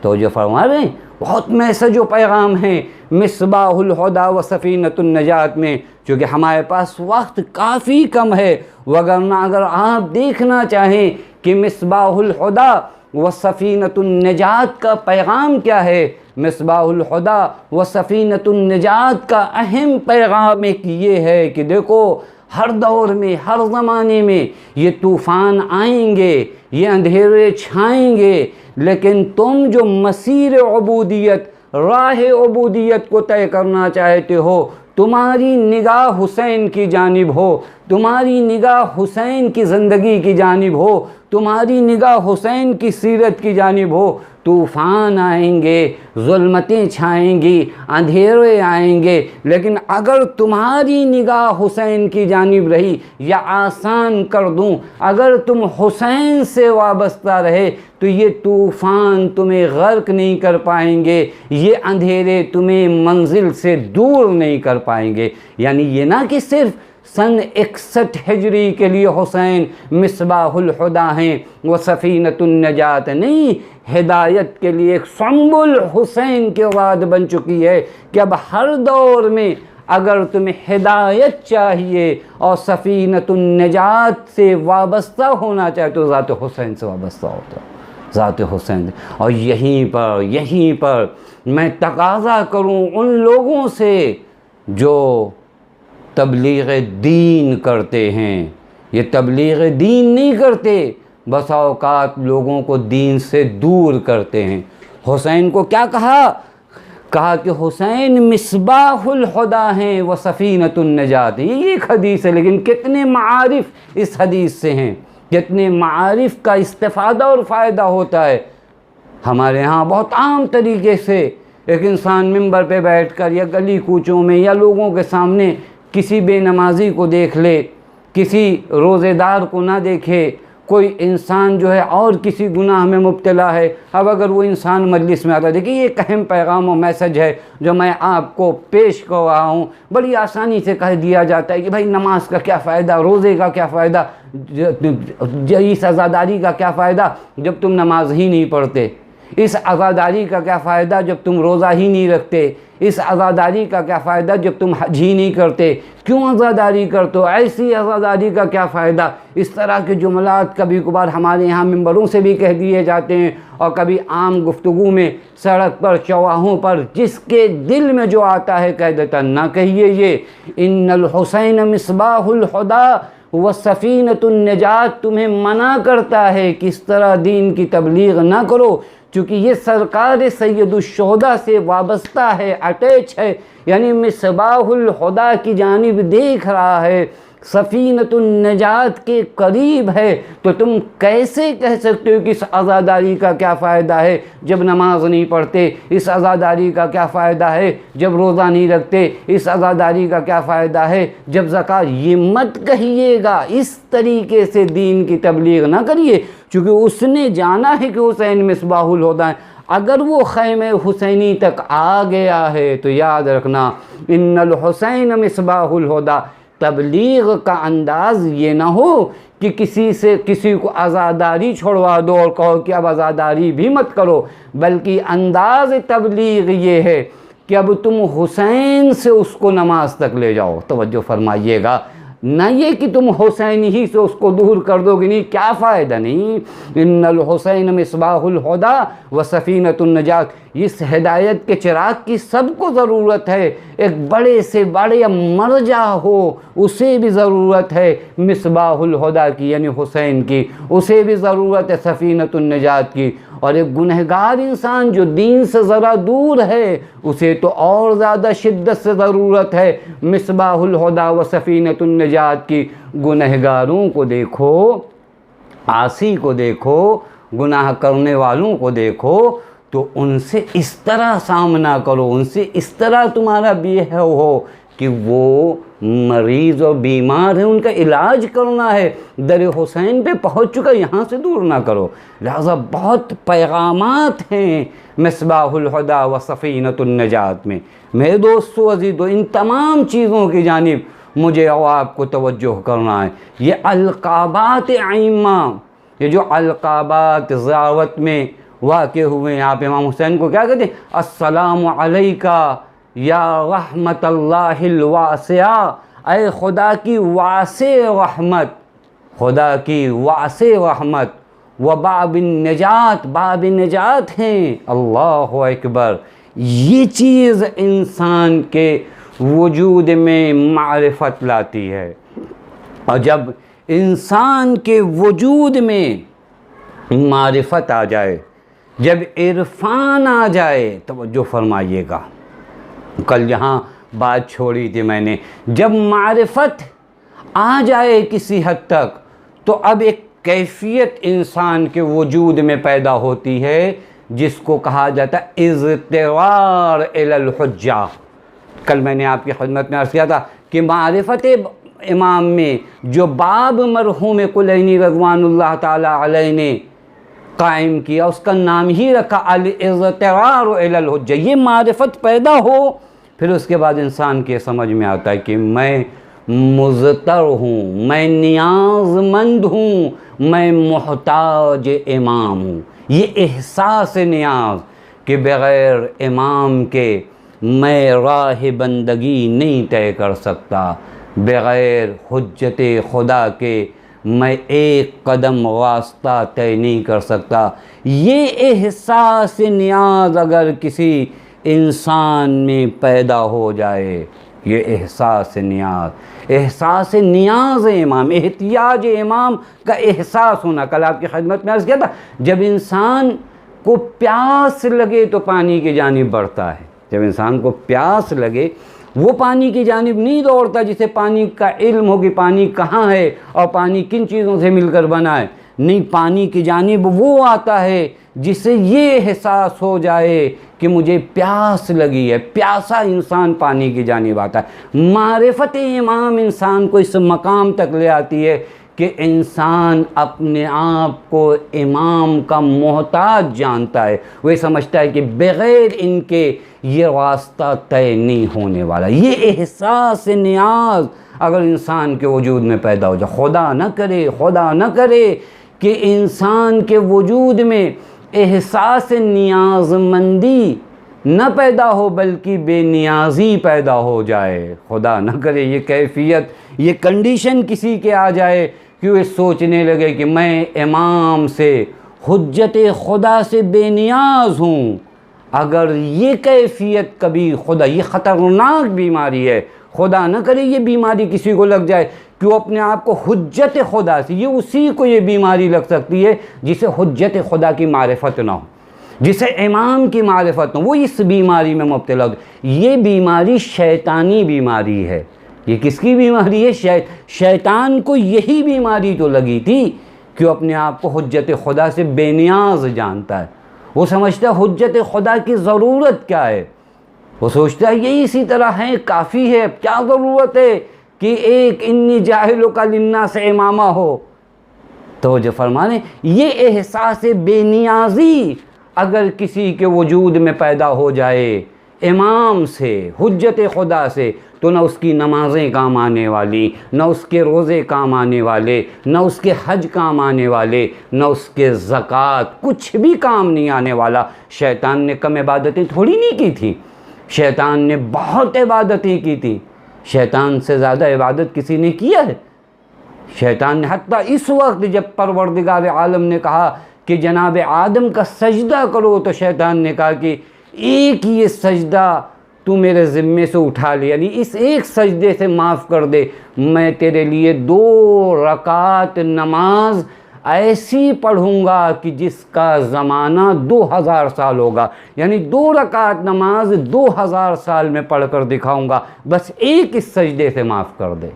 تو جو فرما رہے ہیں بہت میسج و پیغام ہیں مصباح الہدیٰ و سفینۃ النجات میں. چونکہ ہمارے پاس وقت کافی کم ہے، وگرنہ اگر آپ دیکھنا چاہیں کہ مصباح الہدیٰ و سفینۃ النجات کا پیغام کیا ہے، مصباح الہدیٰ و سفینۃ النجات کا اہم پیغام ایک یہ ہے کہ دیکھو ہر دور میں، ہر زمانے میں یہ طوفان آئیں گے، یہ اندھیرے چھائیں گے، لیکن تم جو مسیر عبودیت، راہ عبودیت کو طے کرنا چاہتے ہو، تمہاری نگاہ حسین کی جانب ہو، تمہاری نگاہ حسین کی زندگی کی جانب ہو، تمہاری نگاہ حسین کی سیرت کی جانب ہو، طوفان آئیں گے، ظلمتیں چھائیں گی، اندھیرے آئیں گے، لیکن اگر تمہاری نگاہ حسین کی جانب رہی، یا آسان کر دوں اگر تم حسین سے وابستہ رہے تو یہ طوفان تمہیں غرق نہیں کر پائیں گے، یہ اندھیرے تمہیں منزل سے دور نہیں کر پائیں گے. یعنی یہ نہ کہ صرف سن 61 ہجری کے لیے حسین مصباح الہدیٰ ہیں وہ سفینۃ النجات نہیں، ہدایت کے لیے ایک سنبل حسین کے بعد بن چکی ہے کہ اب ہر دور میں اگر تمہیں ہدایت چاہیے اور سفینۃ النجات سے وابستہ ہونا چاہے تو ذات حسین سے وابستہ ہوتا، ذات حسین سے. اور یہیں پر میں تقاضا کروں ان لوگوں سے جو تبلیغ دین کرتے ہیں، یہ تبلیغ دین نہیں کرتے، بسا اوقات لوگوں کو دین سے دور کرتے ہیں. حسین کو کیا کہا کہ حسین مصباح الہدیٰ ہیں و سفینۃ النجات. یہ ایک حدیث ہے، لیکن کتنے معارف اس حدیث سے ہیں، کتنے معارف کا استفادہ اور فائدہ ہوتا ہے. ہمارے ہاں بہت عام طریقے سے ایک انسان ممبر پہ بیٹھ کر یا گلی کوچوں میں یا لوگوں کے سامنے کسی بے نمازی کو دیکھ لے، کسی روزے دار کو نہ دیکھے، کوئی انسان جو ہے اور کسی گناہ میں مبتلا ہے. اب اگر وہ انسان مجلس میں آتا ہے، دیکھیے یہ ایک اہم پیغام و میسج ہے جو میں آپ کو پیش کر رہا ہوں. بڑی آسانی سے کہہ دیا جاتا ہے کہ بھائی نماز کا کیا فائدہ، روزے کا کیا فائدہ، اس عزاداری کا کیا فائدہ جب تم نماز ہی نہیں پڑھتے، اس عزاداری کا کیا فائدہ جب تم روزہ ہی نہیں رکھتے، اس عزاداری کا کیا فائدہ جب تم حج ہی نہیں کرتے، کیوں عزاداری کرتے ہو، ایسی عزاداری کا کیا فائدہ. اس طرح کے جملات کبھی کبھار ہمارے یہاں ممبروں سے بھی کہہ دیے جاتے ہیں، اور کبھی عام گفتگو میں سڑک پر چوراہوں پر جس کے دل میں جو آتا ہے کہہ دیتا. نہ کہیے یہ ان الحسین مصباح الہدیٰ و سفینۃ النجات تمہیں منع کرتا ہے کہ اس طرح دین کی تبلیغ نہ کرو، چونکہ یہ سرکار سید الشہداء سے وابستہ ہے، اٹیچ ہے، یعنی مصباح الہدیٰ کی جانب دیکھ رہا ہے، سفینۃ النجات کے قریب ہے. تو تم کیسے کہہ سکتے ہو کہ اس عزاداری کا کیا فائدہ ہے جب نماز نہیں پڑھتے، اس عزاداری کا کیا فائدہ ہے جب روزہ نہیں رکھتے، اس عزاداری کا کیا فائدہ ہے جب زکوٰۃ. یہ مت کہیے گا، اس طریقے سے دین کی تبلیغ نہ کریے، چونکہ اس نے جانا ہے کہ حسین مصباح الہدیٰ ہے. اگر وہ خیمہ حسینی تک آ گیا ہے تو یاد رکھنا ان الحسین مصباح الہدیٰ. تبلیغ کا انداز یہ نہ ہو کہ کسی کو عزاداری چھوڑوا دو اور کہو کہ اب عزاداری بھی مت کرو، بلکہ انداز تبلیغ یہ ہے کہ اب تم حسین سے اس کو نماز تک لے جاؤ. توجہ فرمائیے گا، نہ یہ کہ تم حسین ہی سے اس کو دور کر دو گے، نہیں، کیا فائدہ نہیں۔ ان الحسین مصباح الہدی و سفینۃ النجات، اس ہدایت کے چراغ کی سب کو ضرورت ہے، ایک بڑے سے بڑے مرجع ہو اسے بھی ضرورت ہے مصباح الہدی کی یعنی حسین کی، اسے بھی ضرورت ہے سفینۃ النجات کی، اور ایک گنہگار انسان جو دین سے ذرا دور ہے اسے تو اور زیادہ شدت سے ضرورت ہے مصباح الہدی و سفینۃ النجات کی۔ گنہگاروں کو دیکھو، عاصی کو دیکھو، گناہ کرنے والوں کو دیکھو تو ان سے اس طرح سامنا کرو، ان سے اس طرح تمہارا بیہیو ہو کہ وہ مریض اور بیمار ہیں، ان کا علاج کرنا ہے، در حسین پہ پہنچ چکا، یہاں سے دور نہ کرو۔ لہذا بہت پیغامات ہیں مصباح الہدی و سفینۃ النجات میں۔ میرے دوستو عزیزو، ان تمام چیزوں کی جانب مجھے اور آپ کو توجہ کرنا ہے۔ یہ القابات ائمہ، یہ جو القابات زیارت میں واقع ہوئے ہیں، آپ امام حسین کو کیا کہتے ہیں؟ السلام علیکہ یا رحمت اللہ الواسعہ، اے خدا کی واسع رحمت، خدا کی واسع رحمت، و باب النجات، باب نجات ہیں، اللہ اکبر۔ یہ چیز انسان کے وجود میں معرفت لاتی ہے، اور جب انسان کے وجود میں معرفت آ جائے، جب عرفان آ جائے، توجہ فرمائیے گا، کل یہاں بات چھوڑی تھی میں نے، جب معرفت آ جائے کسی حد تک تو اب ایک کیفیت انسان کے وجود میں پیدا ہوتی ہے جس کو کہا جاتا ہے اضطرار الی الحجہ۔ کل میں نے آپ کی خدمت میں عرض کیا تھا کہ معرفت امام میں جو باب مرحوم کلینی رضوان اللہ تعالی علیہ نے قائم کیا، اس کا نام ہی رکھا الاضطرار الی الحجہ۔ یہ معرفت پیدا ہو، پھر اس کے بعد انسان کے سمجھ میں آتا ہے کہ میں مضطر ہوں، میں نیاز مند ہوں، میں محتاج امام ہوں۔ یہ احساس نیاز کہ بغیر امام کے میں راہ بندگی نہیں طے کر سکتا، بغیر حجت خدا کے میں ایک قدم راستہ طے نہیں کر سکتا۔ یہ احساس نیاز اگر کسی انسان میں پیدا ہو جائے، یہ احساس نیاز امام، احتیاج امام کا احساس ہونا۔ کل آپ کی خدمت میں عرض کیا تھا، جب انسان کو پیاس لگے تو پانی کی جانب بڑھتا ہے، جب انسان کو پیاس لگے وہ پانی کی جانب نہیں دوڑتا جسے پانی کا علم ہو کہ پانی کہاں ہے اور پانی کن چیزوں سے مل کر بنا ہے، نہیں، پانی کی جانب وہ آتا ہے جسے یہ احساس ہو جائے کہ مجھے پیاس لگی ہے، پیاسا انسان پانی کی جانب آتا ہے۔ معرفت امام انسان کو اس مقام تک لے آتی ہے کہ انسان اپنے آپ کو امام کا محتاج جانتا ہے، وہ سمجھتا ہے کہ بغیر ان کے یہ راستہ طے نہیں ہونے والا۔ یہ احساس نیاز اگر انسان کے وجود میں پیدا ہو جائے، خدا نہ کرے کہ انسان کے وجود میں احساس نیاز مندی نہ پیدا ہو بلکہ بے نیازی پیدا ہو جائے، خدا نہ کرے یہ کیفیت، یہ کنڈیشن کسی کے آ جائے کہ وہ سوچنے لگے کہ میں امام سے، حجت خدا سے بے نیاز ہوں۔ اگر یہ کیفیت کبھی خدا، یہ خطرناک بیماری ہے، خدا نہ کرے یہ بیماری کسی کو لگ جائے کہ وہ اپنے آپ کو حجت خدا سے، یہ اسی کو یہ بیماری لگ سکتی ہے جسے حجت خدا کی معرفت نہ ہو، جسے امام کی معرفت نہ ہو، وہ اس بیماری میں مبتلا ہو۔ یہ بیماری شیطانی بیماری ہے۔ یہ کس کی بیماری ہے؟ شیطان کو یہی بیماری تو لگی تھی کہ وہ اپنے آپ کو حجت خدا سے بے نیاز جانتا ہے، وہ سمجھتا ہے حجت خدا کی ضرورت کیا ہے، وہ سوچتا ہے یہ اسی طرح ہے، کافی ہے، اب کیا ضرورت ہے کہ ایک انی جاہلوں کا للناس امامہ ہو۔ توجہ فرمانے، یہ احساس بے نیازی اگر کسی کے وجود میں پیدا ہو جائے امام سے، حجت خدا سے، تو نہ اس کی نمازیں کام آنے والی، نہ اس کے روزے کام آنے والے، نہ اس کے حج کام آنے والے، نہ اس کے زکوٰۃ، کچھ بھی کام نہیں آنے والا۔ شیطان نے کم عبادتیں تھوڑی نہیں کی تھی، شیطان نے بہت عبادتیں کی تھی، شیطان سے زیادہ عبادت کسی نے کیا ہے؟ شیطان نے حتیٰ اس وقت جب پروردگار عالم نے کہا کہ جناب آدم کا سجدہ کرو تو شیطان نے کہا کہ ایک یہ سجدہ تو میرے ذمے سے اٹھا لے، یعنی اس ایک سجدے سے معاف کر دے، میں تیرے لیے 2 رکعت نماز ایسی پڑھوں گا کہ جس کا زمانہ 2000 سال ہوگا، یعنی 2 رکعت نماز 2000 سال میں پڑھ کر دکھاؤں گا، بس ایک اس سجدے سے معاف کر دے۔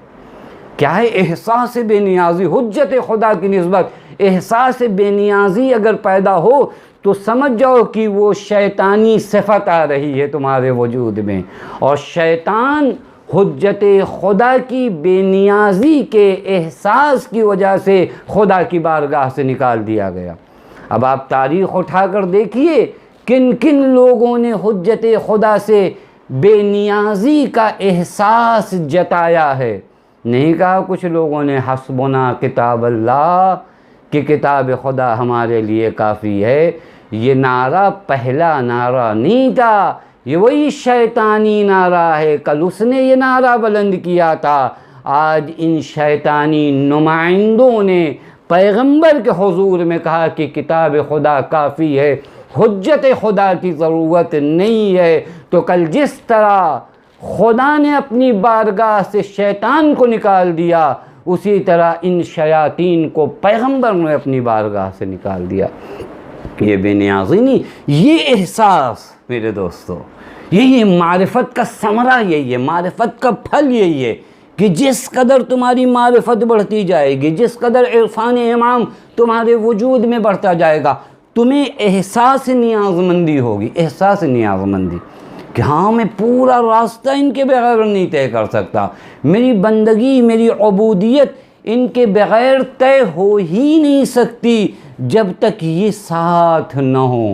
کیا ہے؟ احساس بے نیازی، حجت خدا کی نسبت احساس بے نیازی اگر پیدا ہو تو سمجھ جاؤ کہ وہ شیطانی صفت آ رہی ہے تمہارے وجود میں، اور شیطان حجت خدا کی بے نیازی کے احساس کی وجہ سے خدا کی بارگاہ سے نکال دیا گیا۔ اب آپ تاریخ اٹھا کر دیکھیے کن کن لوگوں نے حجت خدا سے بے نیازی کا احساس جتایا ہے۔ نہیں کہا کچھ لوگوں نے حسبنا کتاب اللہ کہ کتاب خدا ہمارے لیے کافی ہے، یہ نعرہ پہلا نعرہ نہیں تھا، یہ وہی شیطانی نعرہ ہے، کل اس نے یہ نعرہ بلند کیا تھا، آج ان شیطانی نمائندوں نے پیغمبر کے حضور میں کہا کہ کتاب خدا کافی ہے، حجت خدا کی ضرورت نہیں ہے۔ تو کل جس طرح خدا نے اپنی بارگاہ سے شیطان کو نکال دیا، اسی طرح ان شیاطین کو پیغمبر نے اپنی بارگاہ سے نکال دیا۔ یہ بے نیازی نہیں، یہ احساس میرے دوستو، یہی معرفت کا ثمرہ، یہی ہے معرفت کا پھل، یہی ہے کہ جس قدر تمہاری معرفت بڑھتی جائے گی، جس قدر عرفان امام تمہارے وجود میں بڑھتا جائے گا، تمہیں احساس نیاز مندی ہوگی، احساس نیاز مندی کہ ہاں میں پورا راستہ ان کے بغیر نہیں طے کر سکتا، میری بندگی، میری عبودیت ان کے بغیر طے ہو ہی نہیں سکتی جب تک یہ ساتھ نہ ہو،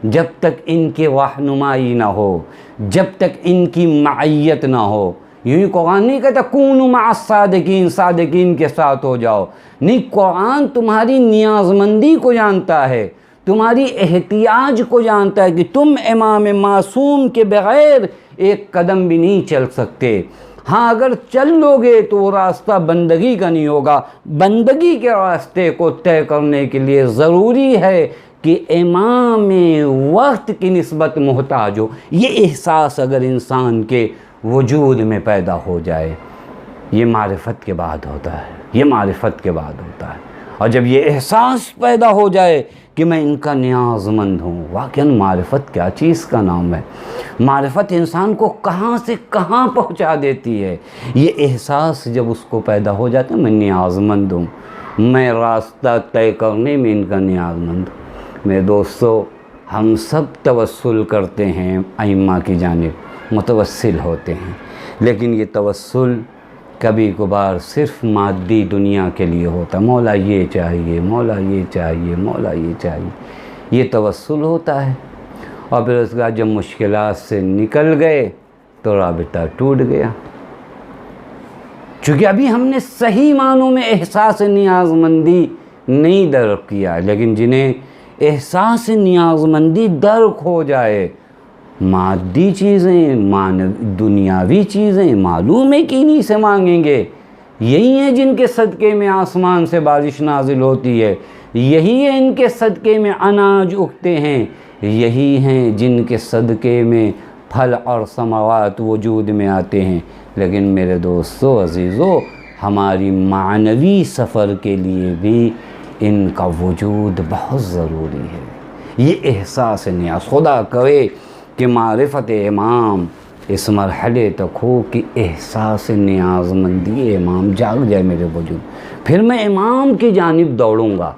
جب تک ان کی رہنمائی نہ ہو، جب تک ان کی معیت نہ ہو۔ یوں قرآن نہیں کہتا کونوا مع الصادقین، صادقین کے ساتھ ہو جاؤ، نہیں، قرآن تمہاری نیاز مندی کو جانتا ہے، تمہاری احتیاج کو جانتا ہے کہ تم امام معصوم کے بغیر ایک قدم بھی نہیں چل سکتے۔ ہاں اگر چل لو گے تو وہ راستہ بندگی کا نہیں ہوگا، بندگی کے راستے کو طے کرنے کے لیے ضروری ہے کہ امام وقت کی نسبت محتاج ہو۔ یہ احساس اگر انسان کے وجود میں پیدا ہو جائے، یہ معرفت کے بعد ہوتا ہے، یہ معرفت کے بعد ہوتا ہے۔ اور جب یہ احساس پیدا ہو جائے کہ میں ان کا نیاز مند ہوں، واقعاً معرفت کیا چیز کا نام ہے، معرفت انسان کو کہاں سے کہاں پہنچا دیتی ہے۔ یہ احساس جب اس کو پیدا ہو جاتا ہے میں نیاز مند ہوں، میں راستہ طے کرنے میں ان کا نیاز مند ہوں۔ میرے دوستو، ہم سب توسل کرتے ہیں ائمہ کی جانب، متوسل ہوتے ہیں، لیکن یہ توسل کبھی کبھار صرف مادی دنیا کے لیے ہوتا، مولا یہ چاہیے، مولا یہ چاہیے، مولا یہ چاہیے، یہ توسل ہوتا ہے۔ اور پھر اس کا جب مشکلات سے نکل گئے تو رابطہ ٹوٹ گیا، چونکہ ابھی ہم نے صحیح معنوں میں احساس نیاز مندی نہیں درک کیا۔ لیکن جنہیں احساس نیاز مندی درک ہو جائے، مادی چیزیں، دنیاوی چیزیں معلوم ہے کہ انہی سے مانگیں گے، یہی ہیں جن کے صدقے میں آسمان سے بارش نازل ہوتی ہے، یہی ہے ان کے صدقے میں اناج اگتے ہیں، یہی ہیں جن کے صدقے میں پھل اور ثمرات وجود میں آتے ہیں۔ لیکن میرے دوستو عزیزو، ہماری معنوی سفر کے لیے بھی ان کا وجود بہت ضروری ہے۔ یہ احساس نیاز، خدا کرے کہ معرفت امام اس مرحلے تک ہو کہ احساس نیاز مندی امام جاگ جائے میرے وجود، پھر میں امام کی جانب دوڑوں گا،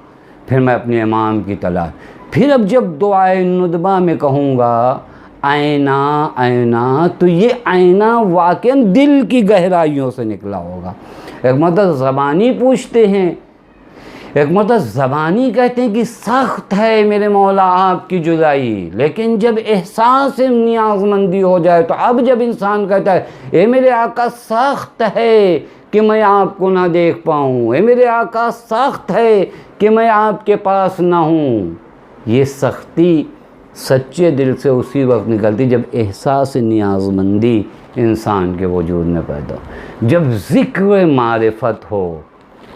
پھر میں اپنے امام کی تلاش، پھر اب جب دعائے ندبہ میں کہوں گا آئینہ آئینہ، تو یہ آئینہ واقعاً دل کی گہرائیوں سے نکلا ہوگا۔ ایک مرتبہ زبانی پوچھتے ہیں، ایک مرتبہ زبانی کہتے ہیں کہ سخت ہے میرے مولا آپ کی جدائی، لیکن جب احساس نیاز مندی ہو جائے تو اب جب انسان کہتا ہے اے میرے آقا سخت ہے کہ میں آپ کو نہ دیکھ پاؤں، اے میرے آقا سخت ہے کہ میں آپ کے پاس نہ ہوں، یہ سختی سچے دل سے اسی وقت نکلتی جب احساس نیاز مندی انسان کے وجود میں پیدا ہو۔ جب ذکر معرفت ہو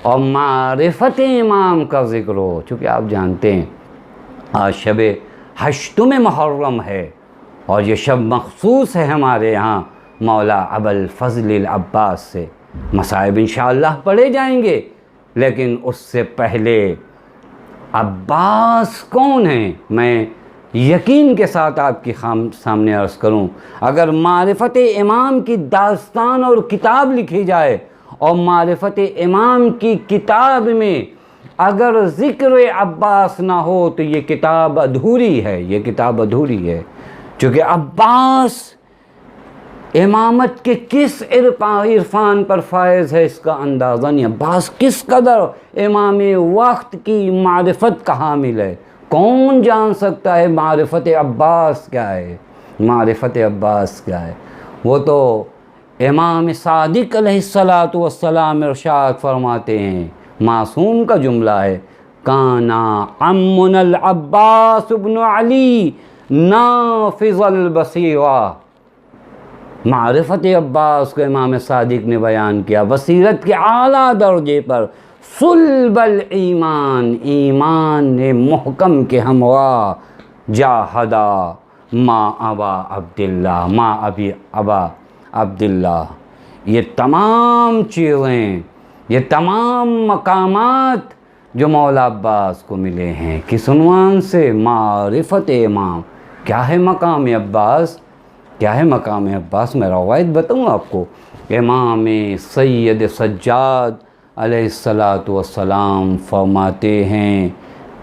اور معرفت امام کا ذکر ہو، چونکہ آپ جانتے ہیں آج شب ہشتم محرم ہے اور یہ شب مخصوص ہے ہمارے یہاں مولا ابوالفضل العباس سے، مصائب انشاءاللہ پڑھے جائیں گے، لیکن اس سے پہلے عباس کون ہیں میں یقین کے ساتھ آپ کی سامنے عرض کروں۔ اگر معرفت امام کی داستان اور کتاب لکھی جائے اور معرفت امام کی کتاب میں اگر ذکر عباس نہ ہو تو یہ کتاب ادھوری ہے، یہ کتاب ادھوری ہے، چونکہ عباس امامت کے کس عرفان پر فائز ہے اس کا اندازہ نہیں۔ عباس کس قدر امام وقت کی معرفت کا حامل ہے، کون جان سکتا ہے معرفت عباس کیا ہے، معرفت عباس کیا ہے۔ وہ تو امام صادق علیہ السلام ارشاد فرماتے ہیں، معصوم کا جملہ ہے، کانا عمنا العباس ابن علی نافذ البصیرہ۔ معرفت عباس کو امام صادق نے بیان کیا بصیرت کے اعلیٰ درجے پر، صلب الایمان، ایمان محکم کے ہمراہ، جاہدا ما ابا عبداللہ، ما ابی ابا عبداللہ۔ یہ تمام چیزیں، یہ تمام مقامات جو مولا عباس کو ملے ہیں کس عنوان سے؟ معرفت امام۔ کیا ہے مقام عباس؟ کیا ہے مقام عباس؟ میں روایت بتاؤں آپ کو۔ امام سید سجاد علیہ السلام فرماتے ہیں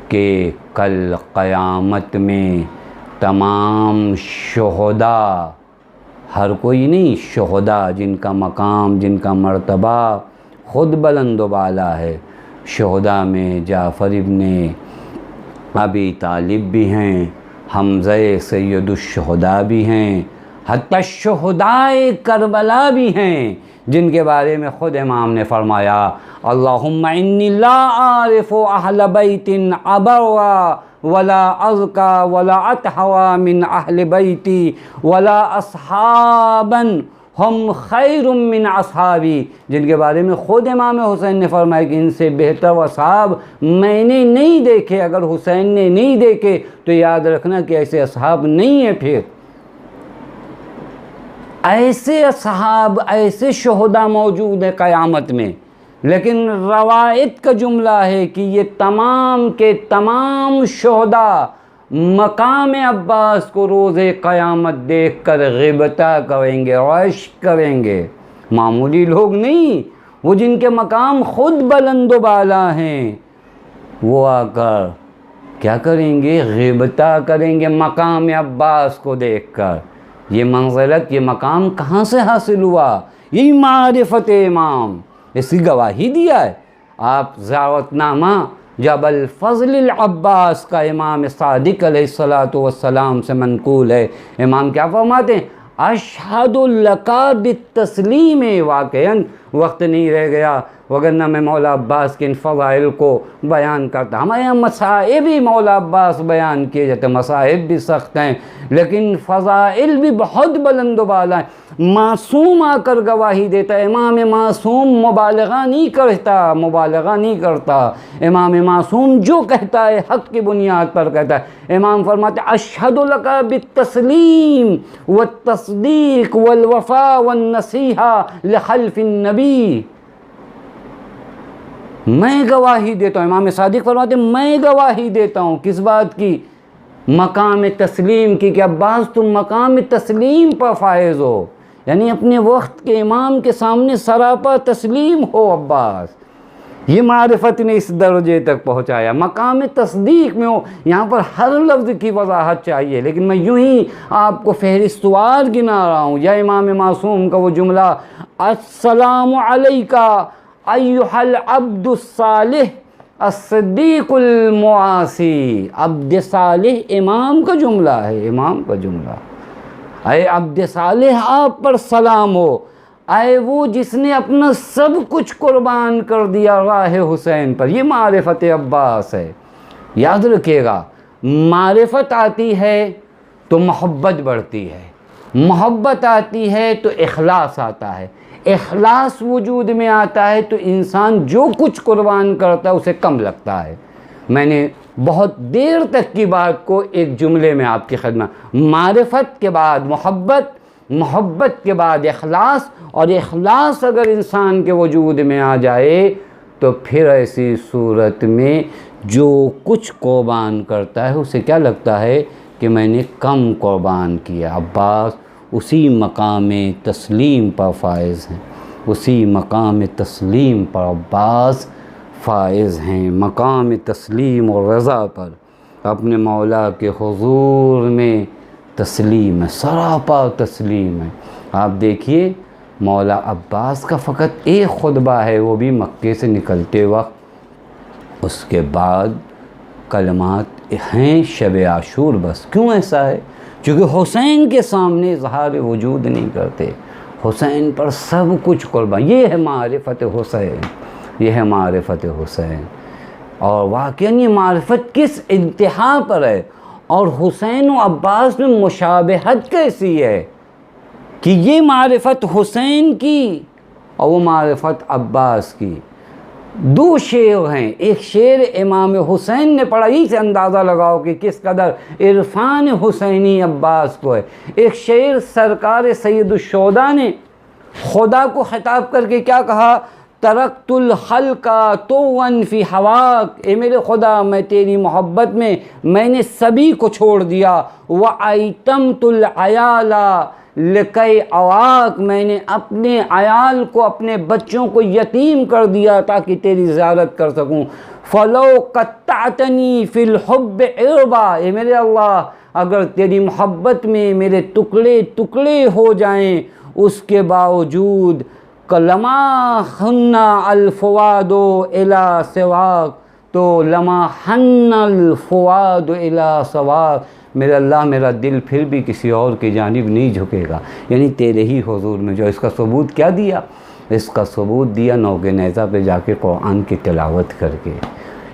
کہ کل قیامت میں تمام شہداء، ہر کوئی نہیں، شہداء جن کا مقام، جن کا مرتبہ خود بلند و بالا ہے، شہداء میں جعفر ابن ابی طالب بھی ہیں، حمزہ سید الشہداء بھی ہیں، حتی شہدائے کربلا بھی ہیں، جن کے بارے میں خود امام نے فرمایا اللہم انی لا عارف اہل بیت ابرا ولا ازکا ولا اطہوا من اہل بیتی ولا اصحابا ہم خیر من اصحابی، جن کے بارے میں خود امام حسین نے فرمایا کہ ان سے بہتر اصحاب میں نے نہیں دیکھے۔ اگر حسین نے نہیں دیکھے تو یاد رکھنا کہ ایسے اصحاب نہیں ہیں، پھر ایسے اصحاب، ایسے شہداء موجود ہیں قیامت میں۔ لیکن روایت کا جملہ ہے کہ یہ تمام کے تمام شہداء مقام عباس کو روز قیامت دیکھ کر غیبتہ کریں گے، عشق کریں گے، معمولی لوگ نہیں، وہ جن کے مقام خود بلند و بالا ہیں، وہ آ کر کیا کریں گے؟ غیبتہ کریں گے مقام عباس کو دیکھ کر۔ یہ منزلت، یہ مقام کہاں سے حاصل ہوا؟ یہی معرفت امام، اس کی گواہی دیا ہے۔ آپ زیارت نامہ جب الفضل العباس کا امام صادق علیہ السلام سے منقول ہے، امام کیا فرماتے ہیں؟ اشہد لکا بالتسلیم۔ واقعاً وقت نہیں رہ گیا، وگرنہ میں مولا عباس کے ان فضائل کو بیان کرتا۔ ہمارے یہاں مصائب ہی مولا عباس بیان کیے جاتے ہیں، مصائب بھی سخت ہیں لیکن فضائل بھی بہت بلند و بالا ہیں۔ معصوم آ کر گواہی دیتا ہے، امام معصوم مبالغہ نہیں کرتا، مبالغہ نہیں کرتا۔ امام معصوم جو کہتا ہے حق کی بنیاد پر کہتا ہے۔ امام فرماتے ہیں اشہد لکا بالتسلیم والتصدیق والوفاء والنصیحہ لخلف النبی۔ میں گواہی دیتا ہوں، امام صادق فرماتے ہیں میں گواہی دیتا ہوں کس بات کی؟ مقام تسلیم کی، کہ عباس تم مقام تسلیم پر فائز ہو، یعنی اپنے وقت کے امام کے سامنے سراپا تسلیم ہو عباس۔ یہ معرفت نے اس درجے تک پہنچایا، مقام تصدیق میں ہو۔ یہاں پر ہر لفظ کی وضاحت چاہیے، لیکن میں یوں ہی آپ کو فہرستوار گنا رہا ہوں۔ یا امام معصوم کا وہ جملہ السلام علیکہ ایھا العبد الصالح الصدیق المعاصی۔ عبد صالح امام کا جملہ ہے، امام کا جملہ۔ اے عبد صالح آپ پر سلام ہو، اے وہ جس نے اپنا سب کچھ قربان کر دیا راہ حسین پر۔ یہ معرفت عباس ہے۔ یاد رکھیے گا، معرفت آتی ہے تو محبت بڑھتی ہے، محبت آتی ہے تو اخلاص آتا ہے، اخلاص وجود میں آتا ہے تو انسان جو کچھ قربان کرتا ہے اسے کم لگتا ہے۔ میں نے بہت دیر تک کی بات کو ایک جملے میں آپ کی خدمت، معرفت کے بعد محبت، محبت کے بعد اخلاص، اور اخلاص اگر انسان کے وجود میں آ جائے تو پھر ایسی صورت میں جو کچھ قربان کرتا ہے اسے کیا لگتا ہے کہ میں نے کم قربان کیا۔ عباس اسی مقام تسلیم پر فائز ہیں، اسی مقام تسلیم پر عباس فائز ہیں، مقام تسلیم اور رضا پر اپنے مولا کے حضور میں تسلیم ہے، سراپا تسلیم ہے۔ آپ دیکھیے مولا عباس کا فقط ایک خطبہ ہے، وہ بھی مکے سے نکلتے وقت، اس کے بعد کلمات ہیں شب عاشور بس۔ کیوں ایسا ہے؟ چونکہ حسین کے سامنے اظہار وجود نہیں کرتے، حسین پر سب کچھ قربان۔ یہ ہے معرفت حسین، یہ ہے معرفت حسین، اور واقعاً یہ معرفت کس انتہا پر ہے، اور حسین و عباس میں مشابہت کیسی ہے کہ یہ معرفت حسین کی اور وہ معرفت عباس کی۔ دو شعر ہیں، ایک شعر امام حسین نے پڑھا، ہی سے اندازہ لگاؤ کہ کس قدر عرفان حسینی عباس کو ہے۔ ایک شعر سرکار سید الشہداء نے خدا کو خطاب کر کے کیا کہا، ترکت الخلق طوعا فی ہواک، اے میرے خدا میں تیری محبت میں نے سبھی کو چھوڑ دیا، وَأَيْتَمْتُ الْعَيَالَ لِكَيْ أَوَاك، میں نے اپنے عیال کو، اپنے بچوں کو یتیم کر دیا تاکہ تیری زیارت کر سکوں، فَلَوْ قَطَّعْتَنِي فِي الْحُبِّ عِرْبًا، اے میرے اللہ اگر تیری محبت میں میرے ٹکڑے ٹکڑے ہو جائیں، اس کے باوجود لما حن الفؤاد الی سواک، تو لما حن الفؤاد الی سواک، میرے اللہ میرا دل پھر بھی کسی اور کی جانب نہیں جھکے گا، یعنی تیرے ہی حضور میں جو۔ اس کا ثبوت کیا دیا؟ اس کا ثبوت دیا نوک نیزہ پہ جا کے قرآن کی تلاوت کر کے۔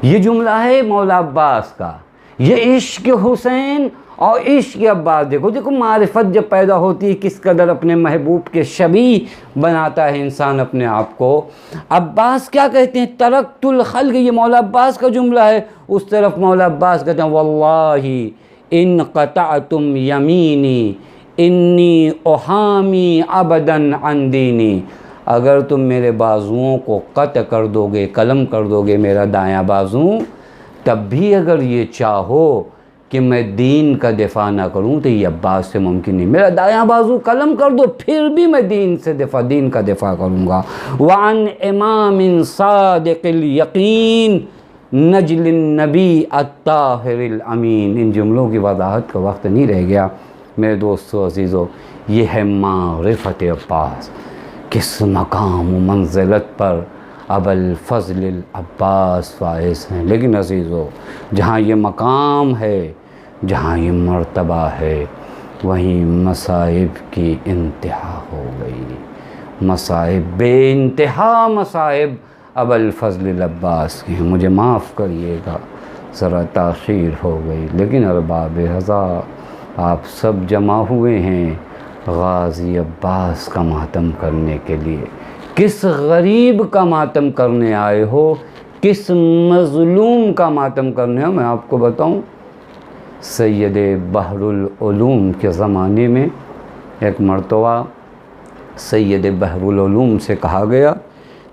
یہ جملہ ہے مولا عباس کا، یہ عشق حسین اور عشق عباس۔ دیکھو معرفت جب پیدا ہوتی ہے کس قدر اپنے محبوب کے شبیہ بناتا ہے انسان اپنے آپ کو۔ عباس کیا کہتے ہیں، ترکت الخلق، یہ مولا عباس کا جملہ ہے۔ اس طرف مولا عباس کہتے ہیں، واللہ ان قطعتم یمینی انی احامی ابدا عن دینی، اگر تم میرے بازوؤں کو قطع کر دو گے، قلم کر دو گے میرا دایاں بازو، تب بھی اگر یہ چاہو کہ میں دین کا دفاع نہ کروں تو یہ عباس سے ممکن نہیں۔ میرا دایاں بازو قلم کر دو پھر بھی میں دین کا دفاع کروں گا۔ وعن امام صادق الیقین نجل النبی الطاہر الامین، ان جملوں کی وضاحت کا وقت نہیں رہ گیا میرے دوستو عزیزو۔ یہ ہے معرفت عباس، کس مقام و منزلت پر ابوالفضل العباس فائز ہیں۔ لیکن عزیزو جہاں یہ مقام ہے، جہاں یہ مرتبہ ہے، وہیں مصائب کی انتہا ہو گئی، مصائب بے انتہا مصائب ابوالفضل العباس کے ہیں۔ مجھے معاف کریے گا ذرا تاخیر ہو گئی، لیکن ارباب رضا آپ سب جمع ہوئے ہیں غازی عباس کا ماتم کرنے کے لیے۔ کس غریب کا ماتم کرنے آئے ہو، کس مظلوم کا ماتم کرنے ہو؟ میں آپ کو بتاؤں، سید بحر العلوم کے زمانے میں ایک مرتبہ سید بحر العلوم سے کہا گیا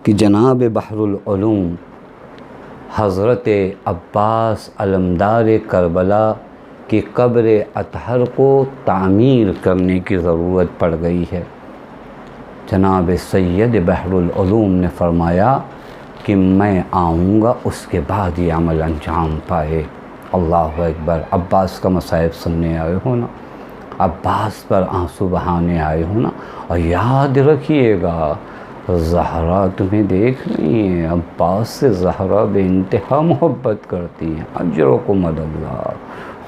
کہ جناب بحر العلوم، حضرت عباس علمدار کربلا کی قبر اطہر کو تعمیر کرنے کی ضرورت پڑ گئی ہے۔ جناب سید بحر العلوم نے فرمایا کہ میں آؤں گا، اس کے بعد یہ عمل انجام پائے۔ اللہ اکبر! عباس کا مصائب سننے آئے ہو نا، عباس پر آنسو بہانے آئے ہو نا، اور یاد رکھیے گا زہرا تمہیں دیکھ رہی ہیں، عباس سے زہرا بے انتہا محبت کرتی ہیں۔ اجرکم اللہ،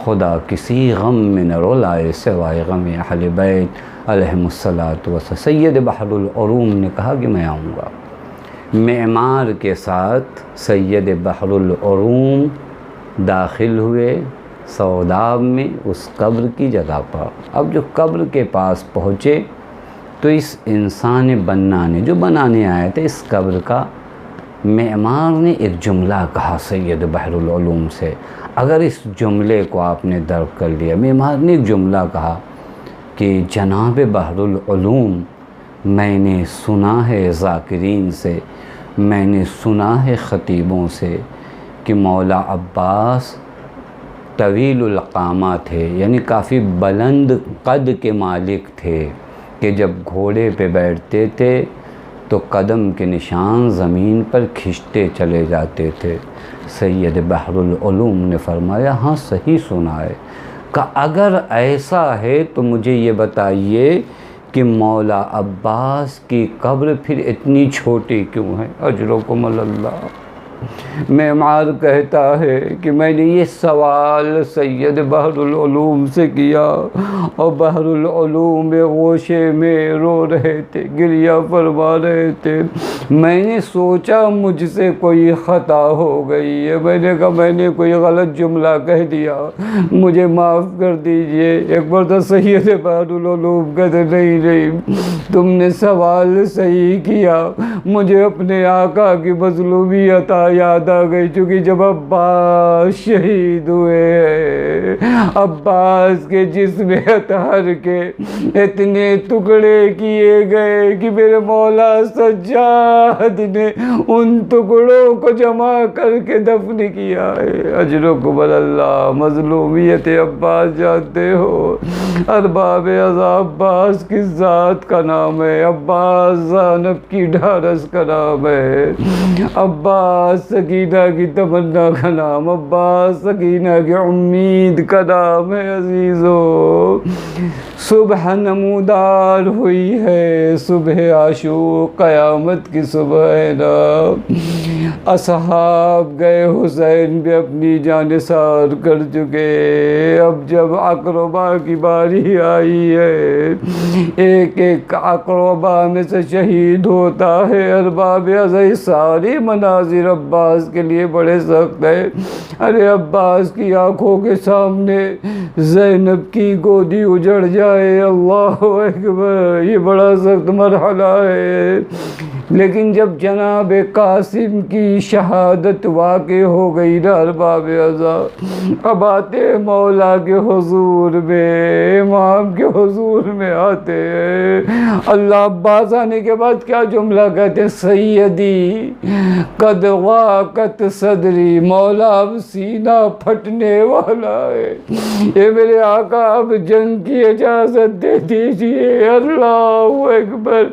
خدا کسی غم میں نہ رلائے سوائے غم اہل بیت علیہم الصلاۃ والسلام۔ سید بحر العلوم نے کہا کہ میں آؤں گا۔ معمار کے ساتھ سید بحر العلوم داخل ہوئے سوداب میں اس قبر کی جگہ پر۔ اب جو قبر کے پاس پہنچے تو اس انسان بننا نے جو بنانے آیا تھا اس قبر کا، معمار نے ایک جملہ کہا سید بحر العلوم سے۔ اگر اس جملے کو آپ نے درک کر لیا، معمار نے ایک جملہ کہا کہ جناب بحر العلوم، میں نے سنا ہے ذاکرین سے، میں نے سنا ہے خطیبوں سے کہ مولا عباس طویل القامہ تھے، یعنی کافی بلند قد کے مالک تھے کہ جب گھوڑے پہ بیٹھتے تھے تو قدم کے نشان زمین پر کھنچتے چلے جاتے تھے۔ سید بحر العلوم نے فرمایا ہاں صحیح سنا ہے، کہ اگر ایسا ہے تو مجھے یہ بتائیے کہ مولا عباس کی قبر پھر اتنی چھوٹی کیوں ہے؟ اجرکم اللہ۔ معمار کہتا ہے کہ میں نے یہ سوال سید بحر العلوم سے کیا اور بحر العلوم غوشے میں رو رہے تھے، گریہ فرما رہے تھے۔ میں نے سوچا مجھ سے کوئی خطا ہو گئی ہے، میں نے کہا میں نے کوئی غلط جملہ کہہ دیا، مجھے معاف کر دیجئے۔ ایک بار تو سید بحر العلوم کہتے نہیں، تم نے سوال صحیح کیا، مجھے اپنے آقا کی مظلومیت یاد آ گئی، چونکہ جب عباس شہید ہوئے، عباس کے جسم اطہر کے اتنے ٹکڑے کیے گئے کہ میرے مولا سجاد نے ان ٹکڑوں کو جمع کر کے دفن کیا ہے۔ اجرکم اللہ۔ مظلومیت عباس جانتے ہو، ارباب اعضاء عباس کی ذات کا نام ہے، عباس زینب کی ڈھارس کا نام ہے، عباس سکینہ کی تمنا کا نام، عباس سکینہ کی امید کا نام ہے۔ عزیزو، صبح نمودار ہوئی ہے، صبح عاشور قیامت کی صبح ہے نا۔ اصحاب گئے، حسین بھی اپنی جان نثار کر چکے، اب جب اقربا کی باری آئی ہے، ایک ایک اقربا میں سے شہید ہوتا ہے۔ ارباب اعضاء، ساری مناظر عباس کے لیے بڑے سخت ہے۔ ارے عباس کی آنکھوں کے سامنے زینب کی گودی اجڑ جائے، اللہ اکبر، یہ بڑا سخت مرحلہ ہے۔ لیکن جب جناب قاسم کی شہادت واقع ہو گئی نا ارباب اعضاء، اب آتے مولا کے حضور میں، امام کے حضور میں آتے ہیں۔ اللہ عباس آنے کے بعد کیا جملہ کہتے ہیں؟ سیدی قد ضاقت صدری، مولا اب سینہ پھٹنے والا ہے، یہ میرے آقا اب جنگ کی اجازت دے دیجئے۔ اللہ اکبر۔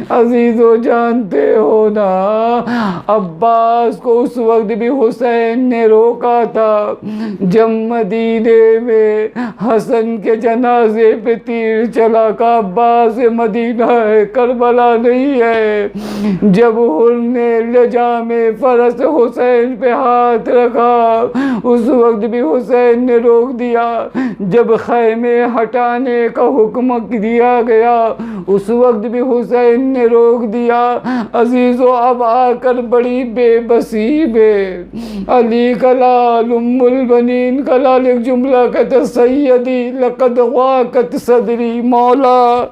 عزیزو، جانتے ہو نا عباس کو اس وقت بھی حسین نے روکا تھا جب مدینے میں حسن کے جنازے پہ تیر چلا، کہ عباس مدینہ ہے، کربلا نہیں ہے۔ جب حر نے لجام فرس حسین پہ ہاتھ رکھا، اس وقت بھی حسین نے روک دیا۔ جب خیمے ہٹانے کا حکم دیا گیا، اس وقت بھی حسین نے روک دیا۔ عزیزو، اب آ کر بڑی بے بسی میں علی کلال ام البنین کلال ایک جملہ کہتے، سیدی لقد ضاقت صدری، مولا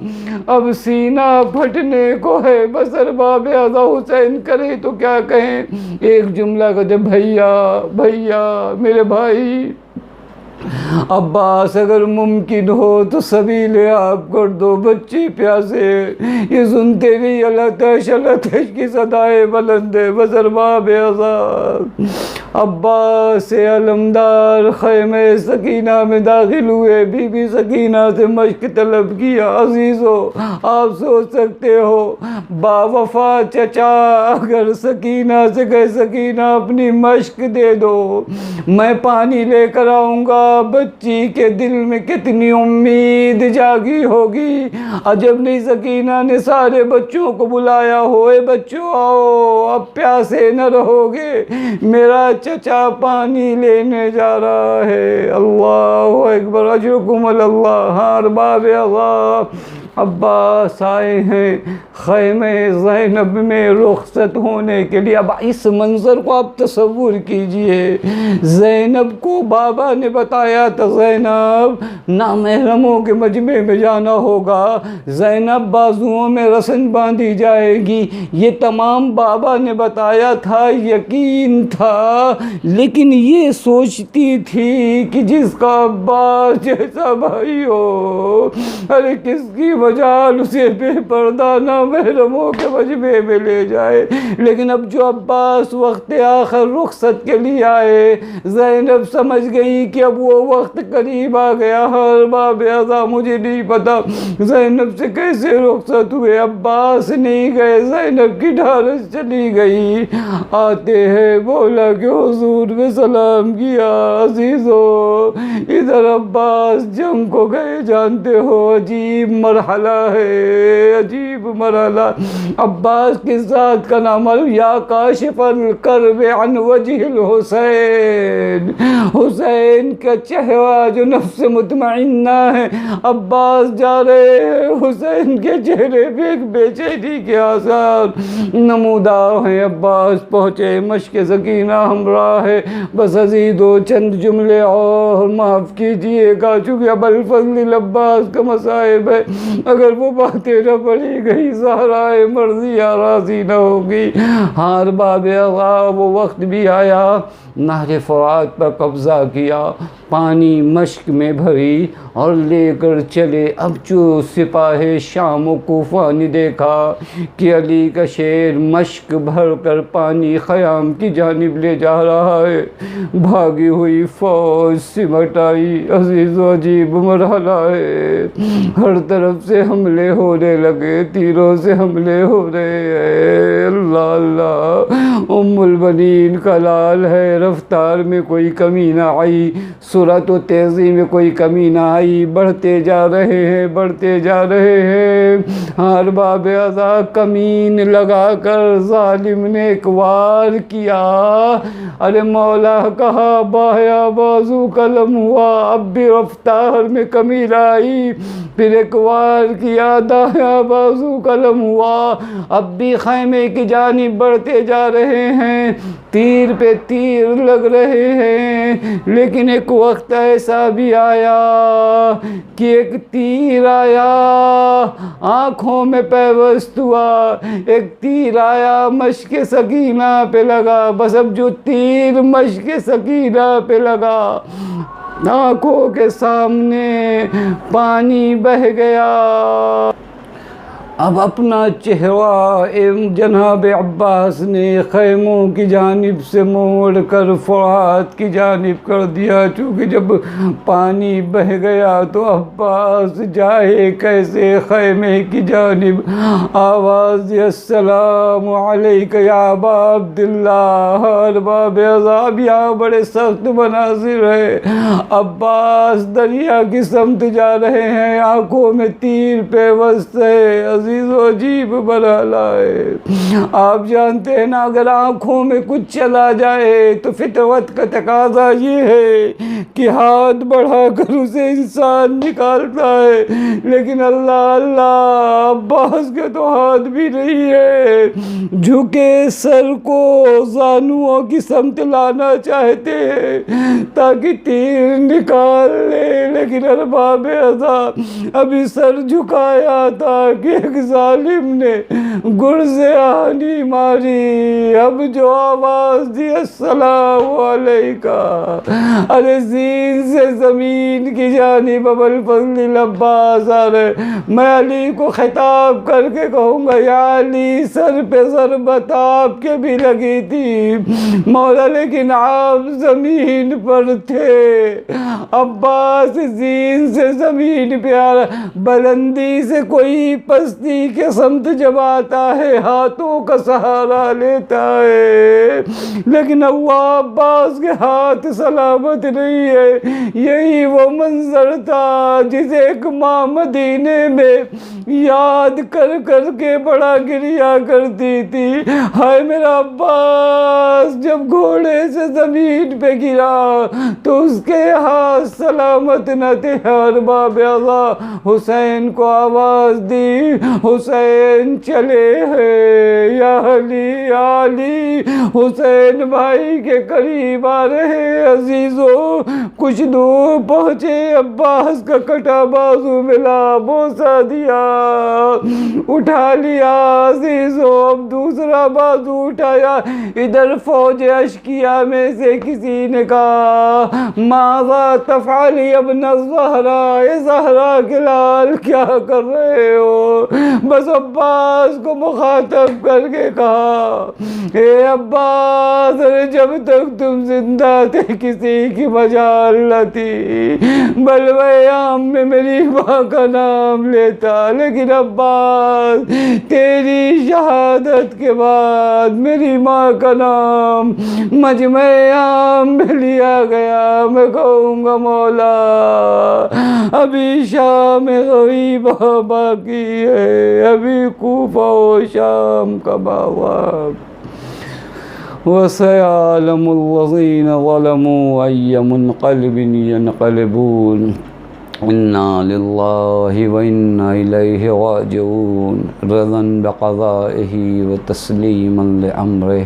اب سینہ پھٹنے کو ہے۔ بس ارباب اعضاء حسین کرے تو کیا کہیں، ایک جملہ کہتے، بھیا بھیا میرے بھائی عباس، اگر ممکن ہو تو سبیل آپ کر دو، بچے پیاسے، یہ سنتے نہیں التش التش کی صدائے بلند ہے۔ بس ارباب اعضاء عباس علمدار خیمہ سکینہ میں داخل ہوئے، بی بی سکینہ سے مشق طلب کیا۔ عزیزو، آپ سوچ سکتے ہو با وفا چچا اگر سکینہ سے کہے سکینہ اپنی مشق دے دو، میں پانی لے کر آؤں گا، بچی کے دل میں کتنی امید جاگی ہوگی۔ عجب نہیں سکینہ نے سارے بچوں کو بلایا، ہوئے بچوں آؤ، اب پیاسے نہ رہو گے، میرا چچا پانی لینے جا رہا ہے۔ اللہ اکبر، اجرکم اللہ۔ ہاں ارباب اعضاء، عباس آئے ہیں خیمے زینب میں رخصت ہونے کے لیے۔ اب اس منظر کو آپ تصور کیجئے، زینب کو بابا نے بتایا تھا زینب نامحرموں کے مجمع میں جانا ہوگا، زینب بازوؤں میں رسن باندھی جائے گی، یہ تمام بابا نے بتایا تھا، یقین تھا، لیکن یہ سوچتی تھی کہ جس کا عباس جیسا بھائی ہو، ارے کس کی مجال اسے بے پردہ نامحرموں کے مجمع میں لے جائے۔ لیکن اب جو عباس وقت آخر رخصت کے لیے آئے، زینب سمجھ گئی کہ اب وہ وقت قریب آ گیا۔ ہر باب ازا مجھے نہیں پتا زینب سے کیسے رخصت ہوئے، عباس نہیں گئے، زینب کی ڈھارس چلی گئی۔ آتے ہیں بولا کہ حضور میں سلام کیا، عزیزو ادھر عباس جنگ کو گئے، جانتے ہو عجیب مرحلہ ہے، عجیب مرحلہ۔ عباس کی ذات کا نام یا کاشف الکرب عن وجہ الحسین، حسین کا چہرہ جو نفس مطمئنہ ہے، عباس جا رہے ہیں، حسین کے چہرے پہ ایک بے چینی کے آثار نمودار ہیں۔ عباس پہنچے، مشک سکینہ ہمراہ ہے، بس عزیز و چند جملے اور معاف کیجئے گا، چونکہ ابو الفضل عباس کا مصائب ہے، اگر وہ باتیں نہ پڑھی گئی زہرائے مرضیہ راضی نہ ہوگی۔ ہار باب وہ وقت بھی آیا، نہر فرات پر قبضہ کیا، پانی مشک میں بھری اور لے کر چلے۔ اب جو سپاہ شام و کوفہ نے دیکھا کہ علی کا شیر مشک بھر کر پانی خیام کی جانب لے جا رہا ہے، بھاگی ہوئی فوج سمٹ آئی۔ عزیز و عجیب مرحلہ ہے، ہر طرف سے حملے ہونے لگے، تیروں سے حملے ہو رہے ہیں۔ اللہ اللہ، ام البنین کا لال ہے، رفتار میں کوئی کمی نہ آئی، سرعت و تیزی میں کوئی کمی نہ آئی، بڑھتے جا رہے ہیں، بڑھتے جا رہے ہیں۔ ہر باب ازا کمین لگا کر ظالم نے ایک وار کیا، ارے مولا کہا بایا بازو قلم ہوا، اب بھی رفتار میں کمی نہ آئی، پھر ایک وار کیا، دایا بازو قلم ہوا، اب بھی خیمے کی جانب بڑھتے جا رہے ہیں، تیر پہ تیر لگ رہے ہیں۔ لیکن ایک وقت ایسا بھی آیا کہ ایک تیر آیا، آنکھوں میں پیوست ہوا، ایک تیر آیا مشک سکینہ پہ لگا، بس اب جو تیر مشک سکینہ پہ لگا، آنکھوں کے سامنے پانی بہہ گیا۔ اب اپنا چہرہ جناب عباس نے خیموں کی جانب سے موڑ کر فرات کی جانب کر دیا، چونکہ جب پانی بہہ گیا تو عباس جائے کیسے خیمے کی جانب۔ آواز دی السلام علیک یا ابا عبداللہ۔ ارباب عذاب یہاں بڑے سخت مناظر ہے، عباس دریا کی سمت جا رہے ہیں، آنکھوں میں تیر پیوست ہے، عزیز و عجیب مرحلہ ہے۔ آپ جانتے ہیں نا، اگر آنکھوں میں کچھ چلا جائے تو فطرت کا تقاضا یہ ہے کہ ہاتھ بڑھا کر اسے انسان نکالتا ہے، لیکن اللہ اللہ، عباس کے تو ہاتھ بھی نہیں ہے، جھکے سر کو زانوؤں کی سمت لانا چاہتے ہیں تاکہ تیر نکال لے، لیکن ارباب عذاب ابھی سر جھکایا تھا کہ ایک ظالم نے گر سے آہنی ماری۔ اب جو آواز دی السلام علیکہ، ارے زین سے زمین کی جانب ابو الفضل عباس آ رہے، میں علی کو خطاب کر کے کہوں گا یا علی، سر پہ ضربت آپ کے بھی لگی تھی مولا، لیکن آپ زمین پر تھے۔ عباس زین سے زمین پہ آ رہا، بلندی سے کوئی پستی کسی کے سمت جب آتا ہے ہاتھوں کا سہارا لیتا ہے، لیکن اب عباس کے ہاتھ سلامت نہیں ہے۔ یہی وہ منظر تھا جسے ایک ماں مدینے میں یاد کر کر کے بڑا گریا کرتی تھی۔ ہائے میرا عباس جب گھوڑے سے زمین پہ گرا تو اس کے ہاتھ سلامت نہ تھے۔ ارباب اعضاء حسین کو آواز دی، حسین چلے ہیں یا علی، یا علی، حسین بھائی کے قریب آ رہے عزیزو۔ کچھ دور پہنچے، عباس کا کٹا بازو ملا، بوسہ دیا، اٹھا لیا عزیزو۔ اب دوسرا بازو اٹھایا۔ ادھر فوج اشکیا میں سے کسی نے کہا ماذا تفعلی ابن الزہرا، اے زہرا کے لال کیا کر رہے ہو؟ بس عباس کو مخاطب کر کے کہا اے عباس، جب تک تم زندہ تھے کسی کی مجال نہ تھی، بلوے عام میں میری ماں کا نام لیتا، لیکن عباس تیری شہادت کے بعد میری ماں کا نام مجمع عام میں لیا گیا۔ میں کہوں گا مولا ابھی شام غریبہ باقی ہے، ابھی کوفہ و شام کا باغ، وَسَيَعْلَمُ الَّذِينَ ظَلَمُوا أَيَّ مُنْقَلِبٍ يَنْقَلِبُونَ إِنَّا لِلَّهِ وَإِنَّا إِلَيْهِ رَاجِعُونَ رَضًا بِقَضَائِهِ وَتَسْلِيمًا لِأَمْرِهِ۔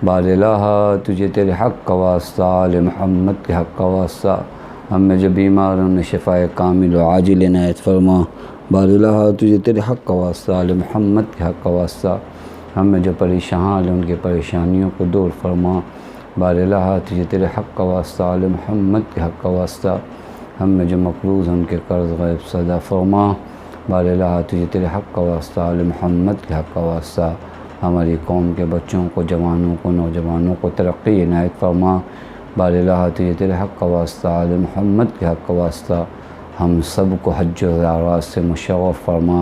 بار الہ تجھے تیرے حق کا واسطہ، آل محمد کے حق کا واسطہ، ہم میں جو بیماروں نے شفاء کامل و عاجل عنایت فرما۔ بار الہ تجھے تیرے حق کا واسطہ، آل محمد کے حق کا واسطہ، ہم میں جو پریشان ہیں ان کی پریشانیوں کو دور فرما۔ بار الہ تجھے تیرے حق کا واسطہ، آل محمد کے حق کا واسطہ، ہم میں جو مقروض ہیں ان کے قرض غیب صدا فرما۔ بار الہ تجھے تیرے حق کا واسطہ، آل محمد کے حق کا واسطہ، ہماری قوم کے بچوں کو، جوانوں کو، نوجوانوں کو ترقی عنایت فرما۔ بار الہ تجھے تیرے حق کا واسطہ، آل محمد کے حق کا واسطہ، ہم سب کو حج و زیارات سے مشرف فرما۔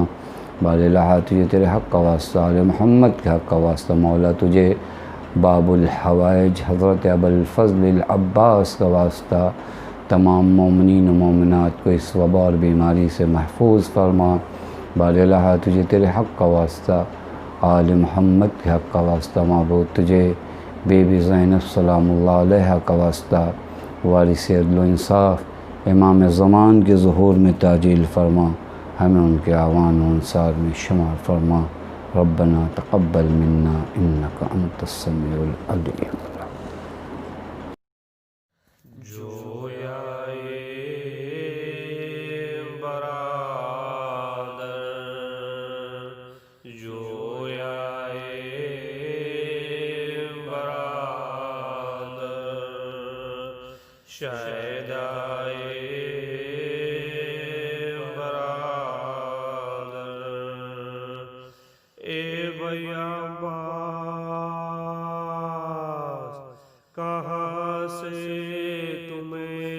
بار الہ تجھے تیرے حق کا واسطہ، آل محمد کے حق کا واسطہ، مولا تجھے باب الحوائج حضرت ابوالفضل العباس کا واسطہ، تمام مومنین و مومنات کو اس وبا اور بیماری سے محفوظ فرما۔ بار الہ تجھے تیرے حق کا واسطہ، آل محمد کے حق کا واسطہ، معبود تجھے بی بی زینب سلام اللہ علیہ کا واسطہ، وارث عدل و انصاف، امام زمان کے ظہور میں تعجیل فرما، ہمیں ان کے اعوان و انصار میں شمار فرما۔ ربنا تقبل منا انک انت السمیع العلیم۔ کہاں سے تمہیں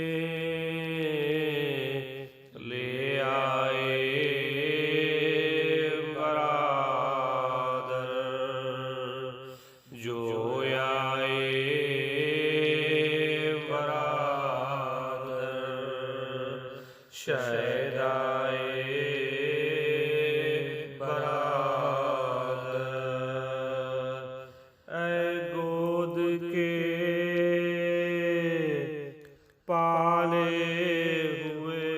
لے آئے برادر، جو آئے برادر، شاید آئے برادر، اے گود کے پالے ہوئے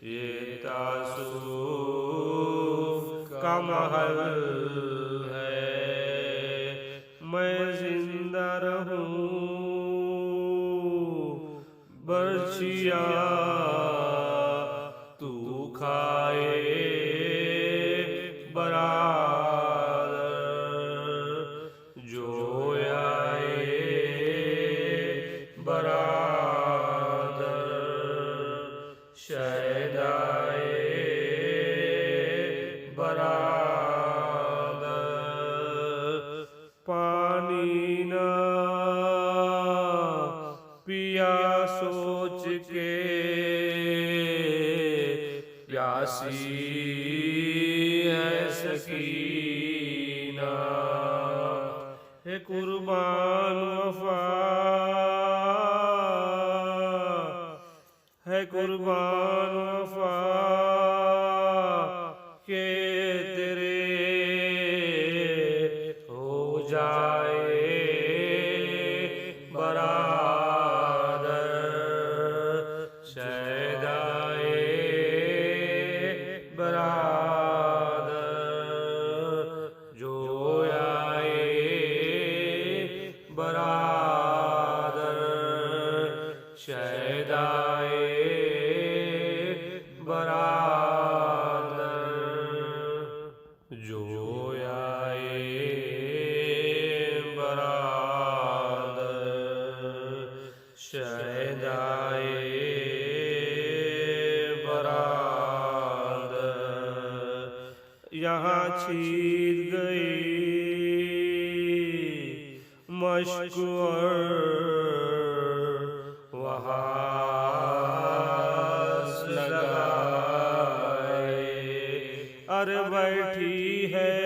یہ تاسف کا محل ہے، میں زندہ رہوں برچیا تو کھائے برادر، جو برادر، شاید آئے برادر، پانی نہ پیا سوچ کے، یا پیاسی ہے سکینہ ہے قربان وفا ہے قربان وفا کہ تیرے ہو جائے برادر شیدائے برادر جو آئے برادر شیدائے برادر جو آئے برادر شیدائے برادر یہاں چھیل گئی مشک اور وہاں لگائے بیٹھی ہے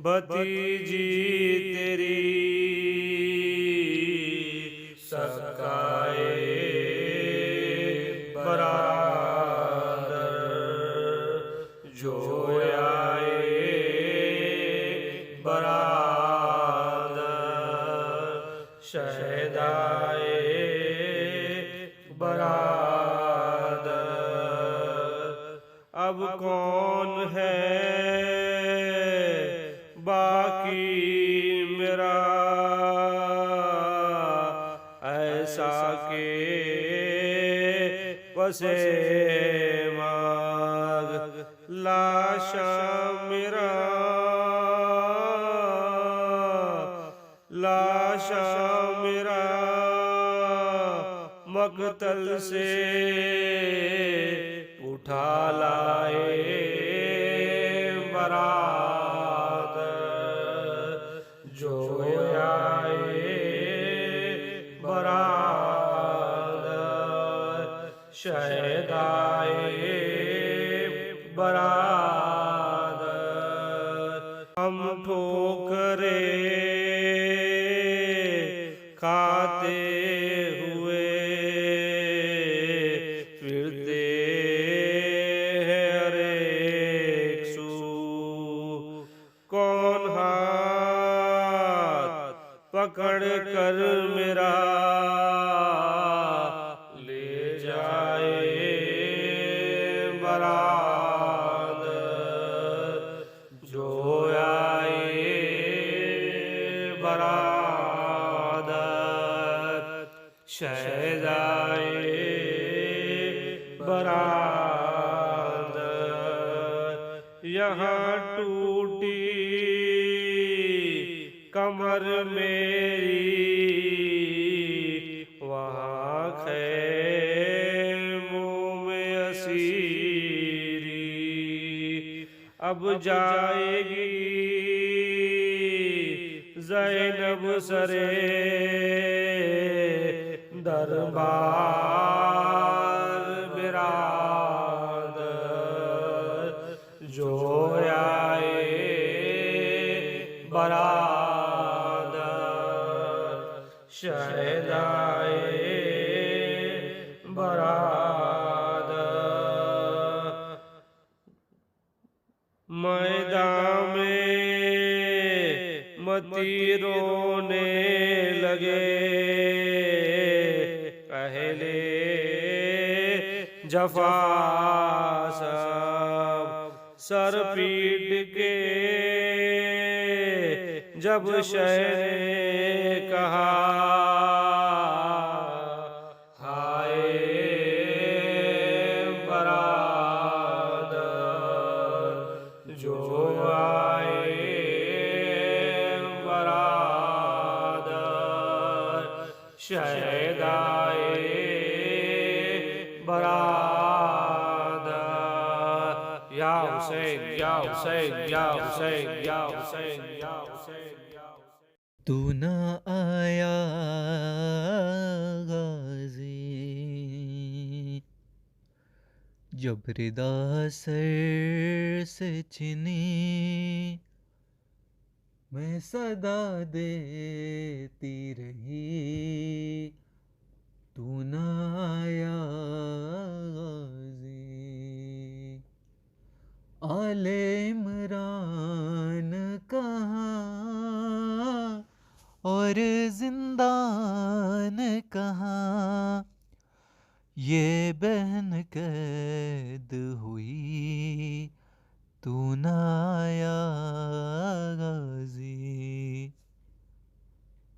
بھتیجی تیری سکائے برادر جو آئے برادر شہدائے برادر اب کون ہے باقی میرا ایسا کہ پسے ماغ لاشا میرا لاشا میرا مقتل سے اٹھا لائے برادر جو آئے برادر شہدائے برادر ہم ٹھوکرے کھاتے ہوئے پھرتے ہیں ہر ایک سو کون ہاتھ پکڑ کر میرا لے جائے برادر جو آئے برادر شہدائے برادر یہاں ٹوٹی کمر میری وہاں خیموں میں اسیری اب جائے گی زینب سرے دربار برادر جو آئے برادر شہدائے برادر میدان میں متی رونے لگے پہلے جفا سب سر پیٹ کے جب شہ نے کہا ہائے برادر جو آئے برادر شہدائے برادر یا حسین یا حسین یا حسین یا حسین یا حسین تو نہ آیا غازی جب ردا سر سے چنی میں صدا دیتی رہی تو نہ آیا غازی آل عمران کہاں اور زندان کہاں یہ بہن قید ہوئی تو نہ آیا غازی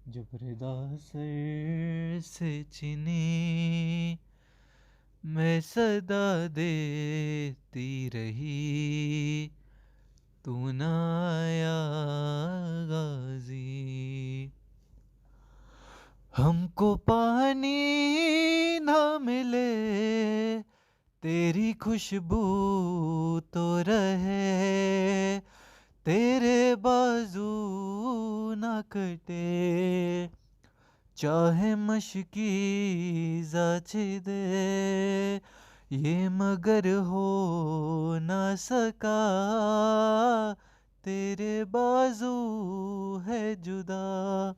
جب ردا سر سے چنی میں صدا دیتی رہی تو نہ آیا غازی ہم کو پانی نہ ملے تیری خوشبو تو رہے تیرے بازو نہ کٹے چاہے مشکی زاچ دے یہ مگر ہو نہ سکا تیرے بازو ہے جدا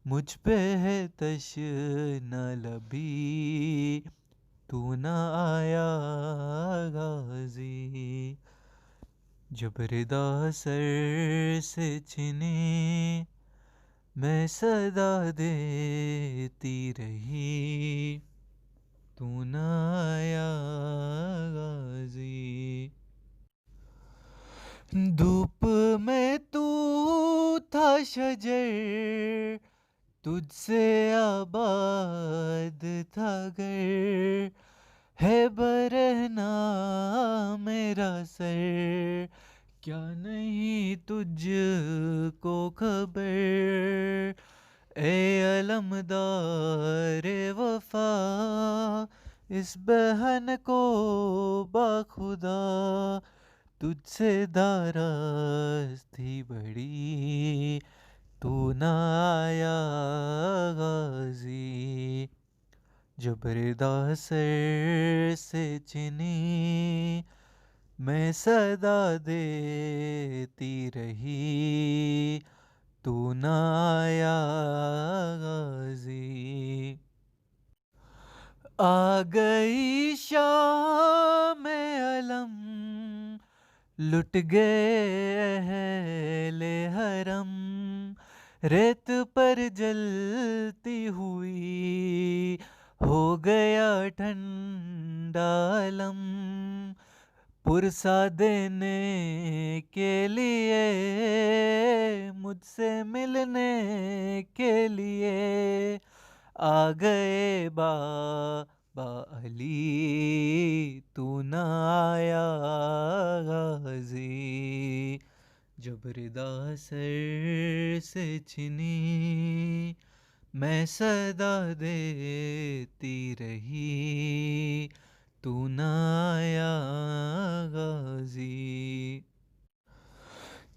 مجھ پہ ہے تشنہ لبی تو نہ آیا غازی جب ردا سر سے چنی میں صدا دیتی رہی تو نہ آیا غازی دھوپ میں تو تھا شجر تجھ سے آباد تھا گر ہے برہنہ میرا سر کیا نہیں تجھ کو خبر اے علمدار وفا اس بہن کو باخدا تجھ سے داراز تھی بڑی تو نہ آیا غازی جب ردا سر سے چنی میں صدا دیتی رہی تو نہ آیا غازی آ گئی شام علم لٹ گئے اہل حرم ریت پر جلتی ہوئی ہو گیا ٹھنڈا علم پرسا دینے کے لیے مجھ سے ملنے کے لیے آ گئے بابا علی تو نہ آیا غازی جب ردا سر سے چنی میں صدا دیتی رہی تو نہ آیا غازی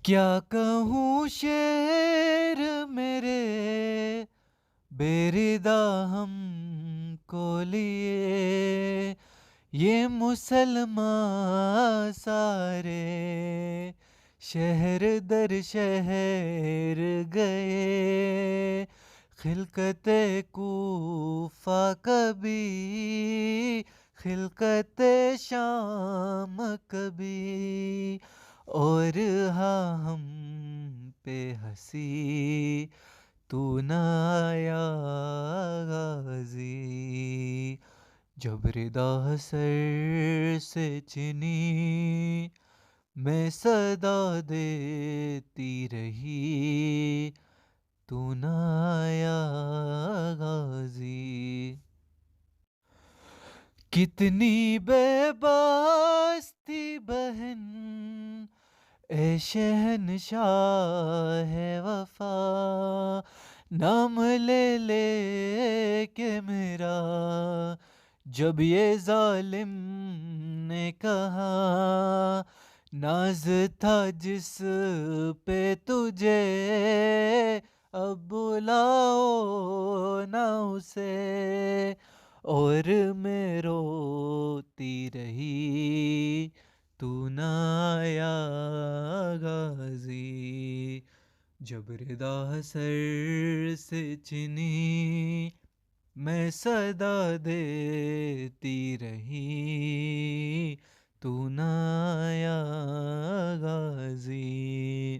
کیا کہوں شعر میرے بے ردا ہم کو لیے یہ مسلمان سارے شہر در شہر گئے خلقت کوفہ کبھی خلقت شام کبھی اور ہاں ہم پہ ہنسی تو نہ آیا غازی جب ردا سر سے چنی میں صدا دیتی رہی تو نہ آیا غازی کتنی بے باس تھی بہن اے شہنشاہ وفا نام لے لے کے میرا جب یہ ظالم نے کہا ناز تھا جس پہ تجھے اب بلاؤ نہ اسے اور میں روتا دیتی رہی تو نہ آیا غازی، جب ردا سر سے چنی میں صدا دیتی رہی تو نہ آیا غازی،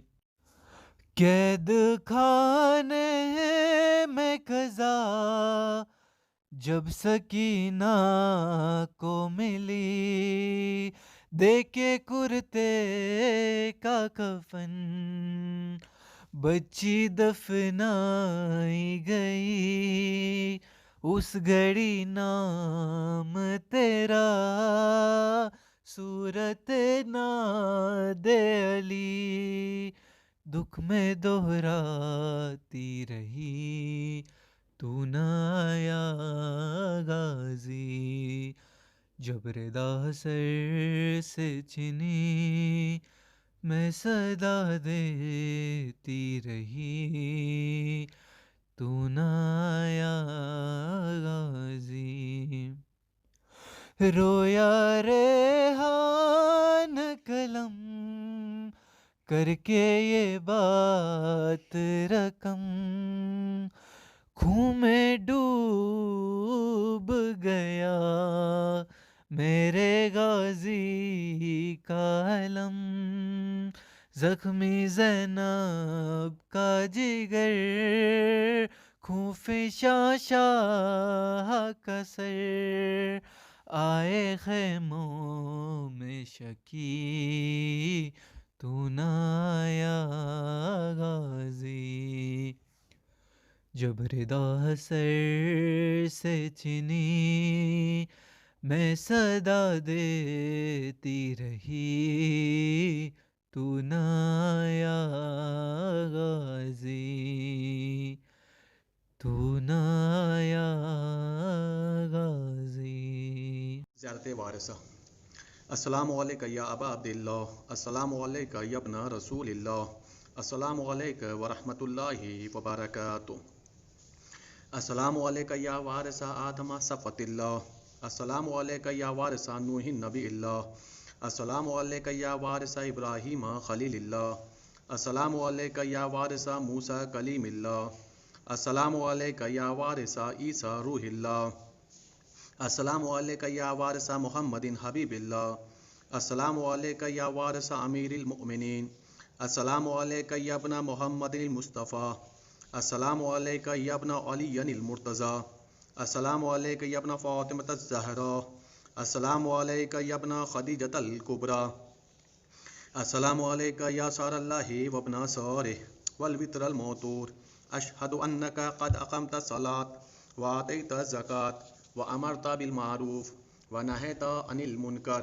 قید خانے میں قضا جب سکینہ کو ملی، دیکھے کرتے کا کفن بچی دفنائی گئی، اس گھڑی نام تیرا صورت ناد علی، دکھ میں دہراتی رہی تو نہ آیا غازی، جب ردا سر سے چنی میں صدا دیتی رہی تو نہ آیا غازی، رویا ریحان قلم کر کے یہ بات رقم، خون میں ڈوب گیا میرے غازی کا علم، زخمی زینب کا جگر خون فشاں شاہ کا سر، آئے خیموں میں شکی تو نہ آیا غازی، جب ردا سر سے چنی میں صدا دیتی رہی تو نہ آیا غازی، تو نہ آیا غازی۔ زیارت وارثہ۔ السلام علیکم یا ابا عبداللہ، السلام علیکم یا ابن رسول اللہ، السلام علیکم ورحمۃ اللہ وبرکاتہ، السلام علیکم یا وارث آدم صفوت اللہ، السلام علیکم یا وارث نوح نبی اللہ، السلام علیکم یا وارث ابراہیم خلیل اللہ، السلام علیکم یا وارث موسیٰ کلیم اللہ، السلام علیکم یا وارث عیسیٰ روح اللہ، السلام علیکم یا وارث محمد حبیب اللہ، السلام علیکم یا وارث امیر المؤمنین، السلام علیکم یا ابن محمد المصطفیٰ، السلام علیکم یا ابن علی المرتضیٰ، السلام علیکم یا ابن فاطمۃ الزہراء، السلام علیکم یا ابن خدیجۃ الکبریٰ، السلام علیکم یا سار اللہ وابن سارہ والوتر الموتور، اشہد انک قد اقمت الصلاۃ وآتیت الزکاۃ وامرت بالمعروف ونہیت عن المنکر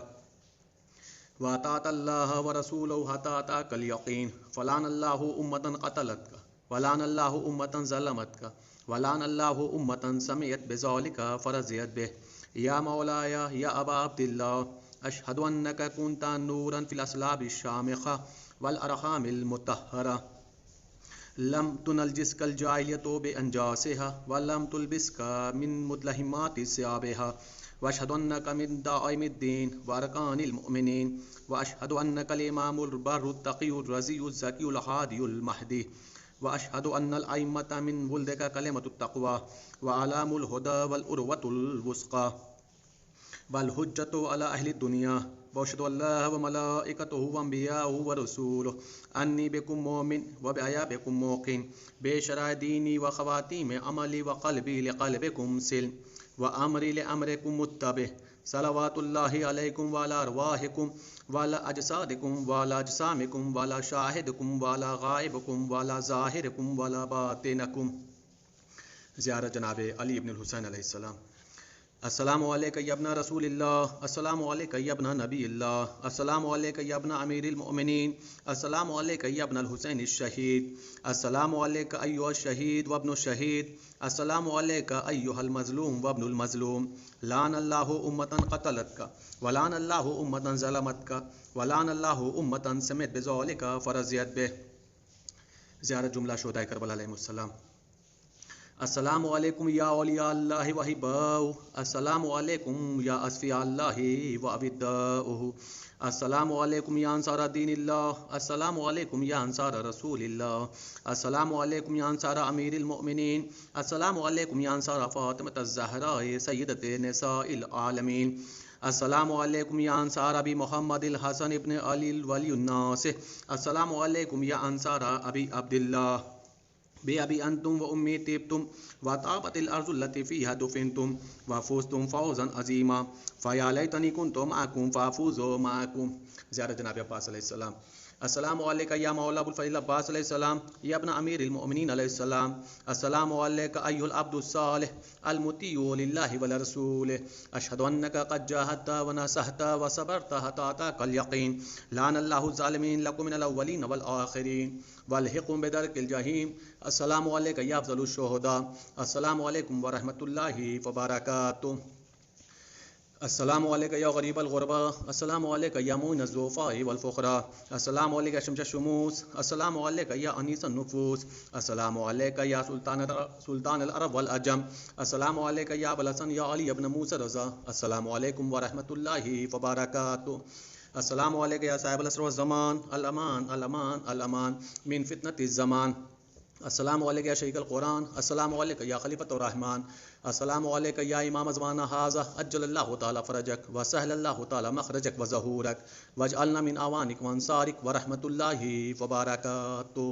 واطعت اللہ ورسولہ حتی اتاک الیقین، فلعن اللہ امۃ قتلتک ولعن اللہ امۃ ظلمتک ولعن اللہ امۃ سمعت بذلک فرضیت بہ، یا مولایا یا ابا عبداللہ اشہد انک کنت نورا فی الاصلاب الشامخہ والارحام المطہرہ، لم تنجسک الجاہلیۃ بانجاسها ولم تلبسک من مدلہمات ثیابها، واشہد انک من دعائم الدین وارکان المؤمنین، واشہد انک الامام البر التقی الرضی الزکی الہادی المہدی، واشہد ان الائمۃ من ولدک کلمۃ التقوی وعلام الہدی والعروۃ الوثقی والحجۃ علی اہل الدنیا، واشہد اللہ وملائکتہ وانبیاءہ ورسولہ انی بکم مومن وبآیابکم موقن، بے شرائع دینی وخواتیم عملی وقلبی لقلبکم سلم وامری لامرکم متبع، صلوات اللہ علیکم وعلی ارواحکم وعلی اجسادکم وعلی اجسامکم وعلی شاہدکم وعلی غائبکم وعلی ظاہرکم وعلی باطنکم۔ زیارت جناب علی ابن الحسین علیہ السلام۔ السلام علیکم یا ابن رسول اللہ، السلام علیکم یا ابن نبی اللہ، السلام علیکم یا ابن امیر المؤمنین، السلام علیکم یا ابن الحسین الشہید، السلام علیکم ایھا الشہید وابن الشہید، السلام علیکم ایھا المظلوم وابن المظلوم، لعن اللہ امۃ قتلتک ولعن اللہ امۃ ظلمتک ولعن اللہ امۃ سمعت بذلک فرضیت بہ۔ زیارت جملہ شہداء کربلا علیہم السلام۔ السلام علیکم یا اولیاء اللہ و احباؤہ، السلام علیکم یا اصفیاء اللہ و ابداؤہ، السلام علیکم یا انصار دین اللہ، السلام علیکم یا انصار رسول اللہ، السلام علیکم یا انصار امیر المؤمنین، السلام علیکم یا انصار فاطمۃ الزہراء سیدۃ نساء العالمین، السلام علیکم یا انصار ابی محمد الحسن ابن علی ولی الناس، السلام علیکم یا انصار ابی عبداللہ، بے ابی انتم و امی طبتم و طابت الارض التي فيها دفنتم وفزتم فوزا عظیما فیا لیتنی کنت معکم فافوز معکم۔ زیارت جناب عباس علیہ السلام۔ السلام علیکم یا مولا ابو الفضل عباس علیہ السلام، یا ابن امیر المؤمنین علیہ السلام، السلام علیکم ایھا العبد الصالح المطیع للہ ولرسولہ، اشہد انک قد جاہدت ونصحت وصبرت حتی اتاک الیقین، لعن اللہ الظالمین لکم من الاولین والآخرین والحقهم بدرک الجحیم۔ السلام علیکم یا افضل الشہداء، السلام علیکم ورحمۃ اللہ وبرکاتہ، السلام علیکم یا غریب الغرباء، السلام علیکم یا معین الضعفاء والفقراء، السلام علیکم یا شمس الشموس، السلام علیکم یا انیس النفوس، السلام علیکم یا سلطان العرب والعجم، السلام علیکم یا ابو الحسن یا علی ابن موسیٰ رضا، السلام علیکم ورحمۃ اللہ وبرکاتہ، السلام علیکم یا صاحب العصر والزمان، الامان الامان الامان من فتنة الزمان، السلام علیکم یا شیخ القرآن، السلام علیکم یا خلیفۃ الرحمن، السلام علیکم یا امام زمانہ ھذا، اجل اللہ تعالی فرجک وسہل اللہ تعالی مخرجک وظہورک واجعلنا من اعوانک وانصارک ورحمۃ اللہ وبرکاتہ۔